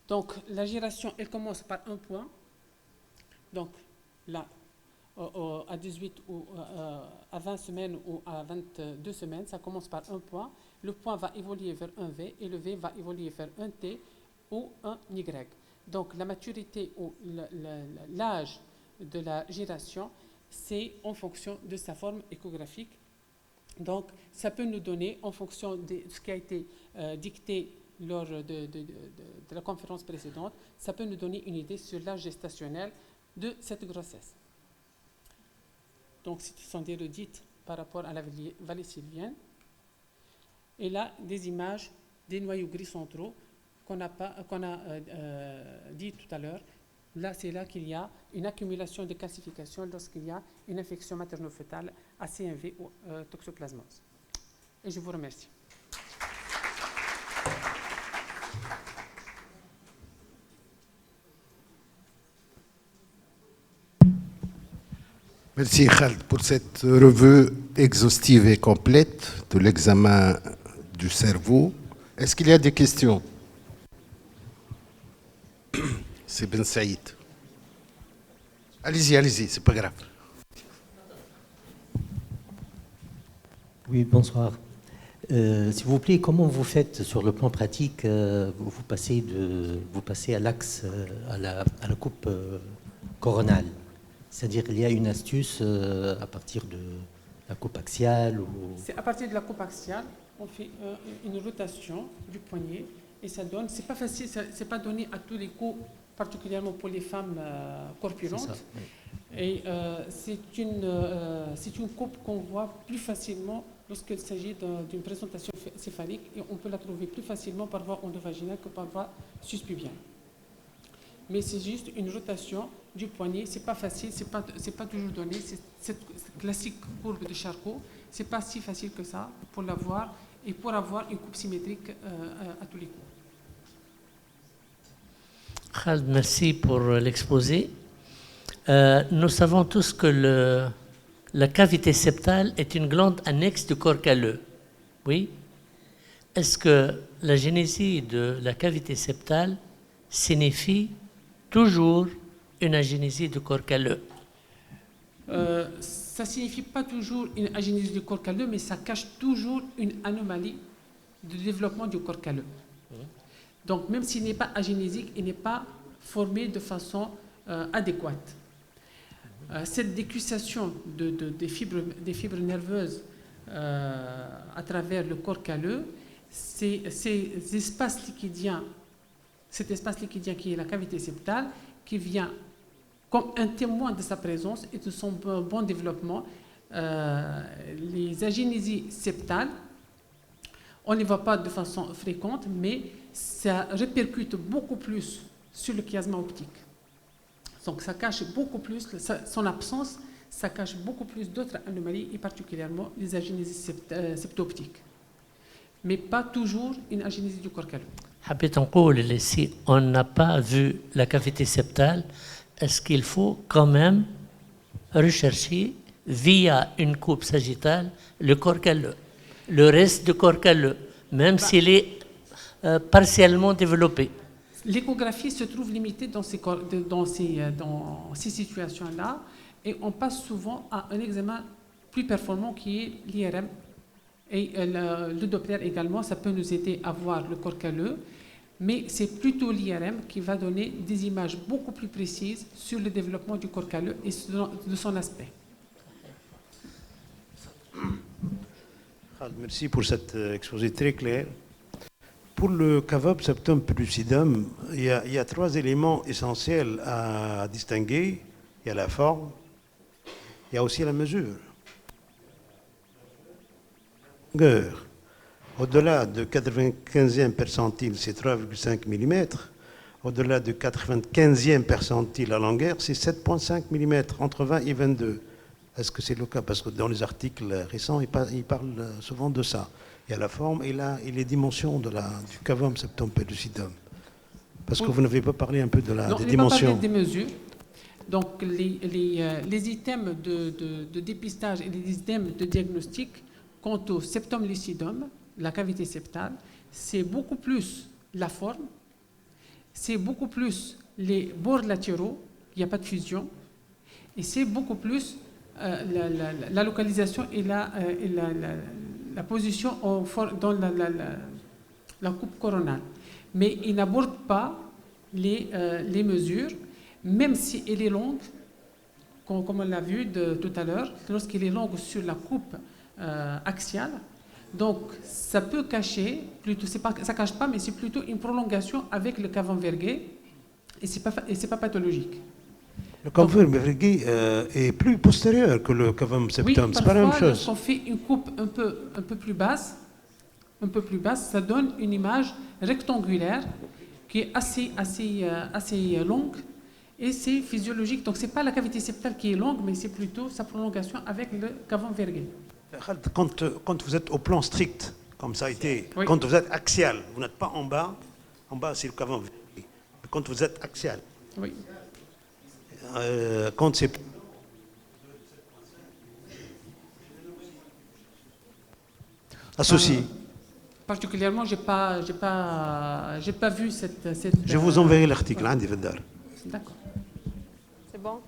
Donc, la gyration, elle commence par un point. Donc, là, à 18 ou à 20 semaines ou à 22 semaines, ça commence par un point. Le point va évoluer vers un V et le V va évoluer vers un T ou un Y. Donc la maturité ou l'âge de la gyration, c'est en fonction de sa forme échographique. Donc ça peut nous donner, en fonction de ce qui a été dicté lors de la conférence précédente, ça peut nous donner une idée sur l'âge gestationnel de cette grossesse. Donc, ce sont des redites par rapport à la vallée sylvienne. Et là, des images des noyaux gris centraux qu'on a dit tout à l'heure. Là, c'est là qu'il y a une accumulation de calcification lorsqu'il y a une infection materno-fœtale à CMV ou toxoplasmose. Et je vous remercie. Merci Khaled pour cette revue exhaustive et complète de l'examen du cerveau. Est-ce qu'il y a des questions? C'est Ben Saïd. Allez-y, c'est pas grave. Oui, bonsoir. S'il vous plaît, comment vous faites sur le plan pratique? Vous passez à l'axe, à la coupe coronale. C'est-à-dire qu'il y a une astuce à partir de la coupe axiale ou... C'est à partir de la coupe axiale, on fait une rotation du poignet et ça donne. C'est pas facile, c'est pas donné à tous les coups, particulièrement pour les femmes corpulentes. Ça, oui. Et c'est une coupe qu'on voit plus facilement lorsqu'il s'agit d'une présentation céphalique et on peut la trouver plus facilement par voie endovaginale que par voie suspubienne. Mais c'est juste une rotation du poignet, c'est pas facile, c'est pas toujours donné. Cette classique courbe de Charcot, c'est pas si facile que ça pour l'avoir et pour avoir une coupe symétrique à tous les coups. Khaled, merci pour l'exposé. Nous savons tous que la cavité septale est une glande annexe du corps calleux. Oui? Est-ce que la génésie de la cavité septale signifie toujours une agénésie du corps calleux? Ça ne signifie pas toujours une agénésie du corps calleux, mais ça cache toujours une anomalie de développement du corps calleux. Donc, même s'il n'est pas agénésique, il n'est pas formé de façon adéquate. Cette décussation des fibres nerveuses à travers le corps calleux, ces espaces liquidiens, cet espace liquidien qui est la cavité septale, qui vient comme un témoin de sa présence et de son bon développement. Les agénésies septales, on ne les voit pas de façon fréquente, mais ça répercute beaucoup plus sur le chiasma optique. Donc ça cache beaucoup plus, son absence, ça cache beaucoup plus d'autres anomalies, et particulièrement les agénésies septo-optiques. Mais pas toujours une agénésie du corps calleux. حبيت نقول اللي si on n'a pas vu la cavité septale, est-ce qu'il faut quand même rechercher via une coupe sagittale le corps calleux, le reste du corps calleux, même s'il est partiellement développé? L'échographie se trouve limitée dans ces situations-là et on passe souvent à un examen plus performant qui est l'IRM. Et le Doppler également, ça peut nous aider à voir le corps calleux, mais c'est plutôt l'IRM qui va donner des images beaucoup plus précises sur le développement du corps calleux et de son aspect. Merci pour cet exposé très clair. Pour le cavum septum pellucidum, il y a trois éléments essentiels à distinguer. Il y a la forme, il y a aussi la mesure. Au-delà de 95e percentile, c'est 3,5 mm. Au-delà de 95e percentile, la longueur, c'est 7,5 mm, entre 20 et 22. Est-ce que c'est le cas? Parce que dans les articles récents, ils parlent souvent de ça. Il y a la forme et les dimensions du cavum septum pellucidum. Parce que vous n'avez pas parlé un peu des dimensions. Non, on n'a pas parlé des mesures. Donc, les items de dépistage et les items de diagnostic, quant au septum lucidum, la cavité septale, c'est beaucoup plus la forme, c'est beaucoup plus les bords latéraux, il n'y a pas de fusion, et c'est beaucoup plus la localisation et la position dans la coupe coronale. Mais il n'aborde pas les mesures, même si elle est longue, comme on l'a vu tout à l'heure, lorsqu'elle est longue sur la coupe axiale. Donc, ça peut cacher, plutôt, ça cache pas, mais c'est plutôt une prolongation avec le cavum vergué, et c'est pas pathologique. Le cavum vergué est plus postérieur que le cavum Oui, septum. C'est pas la même parfois, chose. lorsqu'on fait une coupe un peu plus basse, ça donne une image rectangulaire qui est assez longue et c'est physiologique. Donc, ce n'est pas la cavité septale qui est longue, mais c'est plutôt sa prolongation avec le cavum vergué. Quand vous êtes au plan strict, comme ça a été, Oui. quand vous êtes axial, vous n'êtes pas en bas c'est le cavum vergué. Mais quand vous êtes axial, Oui. quand c'est associé, Particulièrement, j'ai pas vu cette. je vous enverrai l'article. عندي في الدار. D'accord. C'est bon?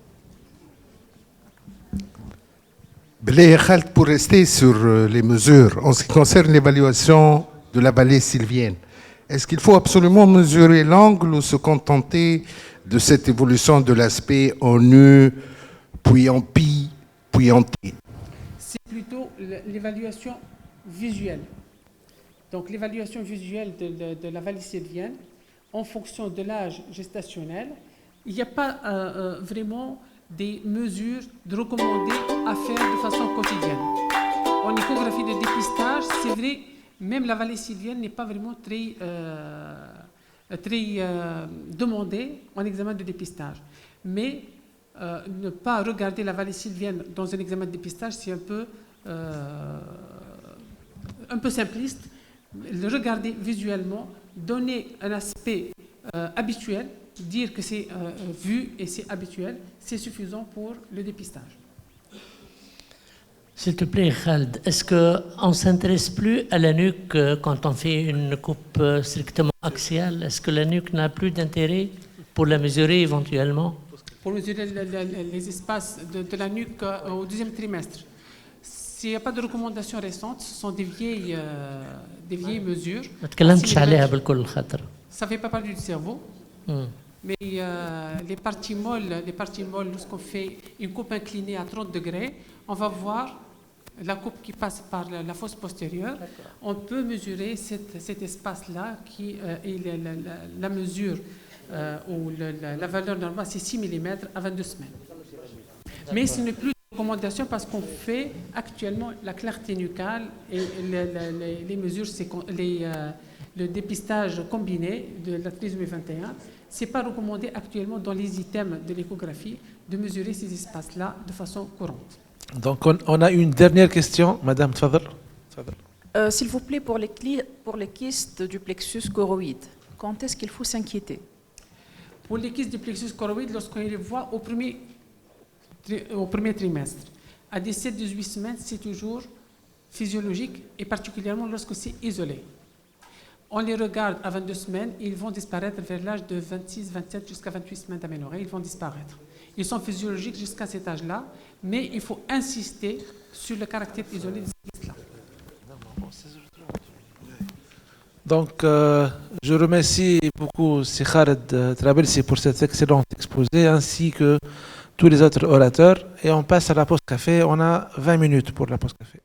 Blé Khalt, pour rester sur les mesures, en ce qui concerne l'évaluation de la vallée sylvienne, est-ce qu'il faut absolument mesurer l'angle ou se contenter de cette évolution de l'aspect en U, puis en pi, puis en T? C'est plutôt l'évaluation visuelle. Donc l'évaluation visuelle de la vallée sylvienne, en fonction de l'âge gestationnel, il n'y a pas vraiment des mesures recommandées à faire de façon quotidienne. En échographie de dépistage, c'est vrai, même la vallée sylvienne n'est pas vraiment très demandée en examen de dépistage. Mais ne pas regarder la vallée sylvienne dans un examen de dépistage, c'est un peu simpliste. Le regarder visuellement, donner un aspect habituel, dire que c'est vu et c'est habituel, c'est suffisant pour le dépistage. S'il te plaît, Khald, est-ce qu'on ne s'intéresse plus à la nuque quand on fait une coupe strictement axiale? Est-ce que la nuque n'a plus d'intérêt pour la mesurer éventuellement? Pour mesurer les espaces de la nuque au deuxième trimestre. S'il n'y a pas de recommandations récentes, ce sont des vieilles mesures. ما تكلمتش عليها بالكل خاطر. Ça ne fait pas partie du cerveau. Mais les parties molles, lorsqu'on fait une coupe inclinée à 30 degrés, on va voir la coupe qui passe par la fosse postérieure. On peut mesurer cet espace-là qui est la mesure ou la valeur normale, c'est 6 mm à 22 semaines. Mais ce n'est plus de recommandation parce qu'on fait actuellement la clarté nucale et les mesures, le dépistage combiné de la trisomie 21. Ce n'est pas recommandé actuellement dans les items de l'échographie de mesurer ces espaces-là de façon courante. Donc on a une dernière question, Madame Tfadl. S'il vous plaît, pour les kystes du plexus choroïde, quand est-ce qu'il faut s'inquiéter? Pour les kystes du plexus choroïde, lorsqu'on les voit au premier trimestre, à 17-18 semaines, c'est toujours physiologique et particulièrement lorsque c'est isolé. On les regarde à 22 semaines, ils vont disparaître vers l'âge de 26, 27 jusqu'à 28 semaines d'aménorrhée, ils vont disparaître. Ils sont physiologiques jusqu'à cet âge-là, mais il faut insister sur le caractère isolé de ces kystes-là. Donc, je remercie beaucoup Khaled Trabelsi pour cet excellent exposé, ainsi que tous les autres orateurs. Et on passe à la pause café. On a 20 minutes pour la pause café.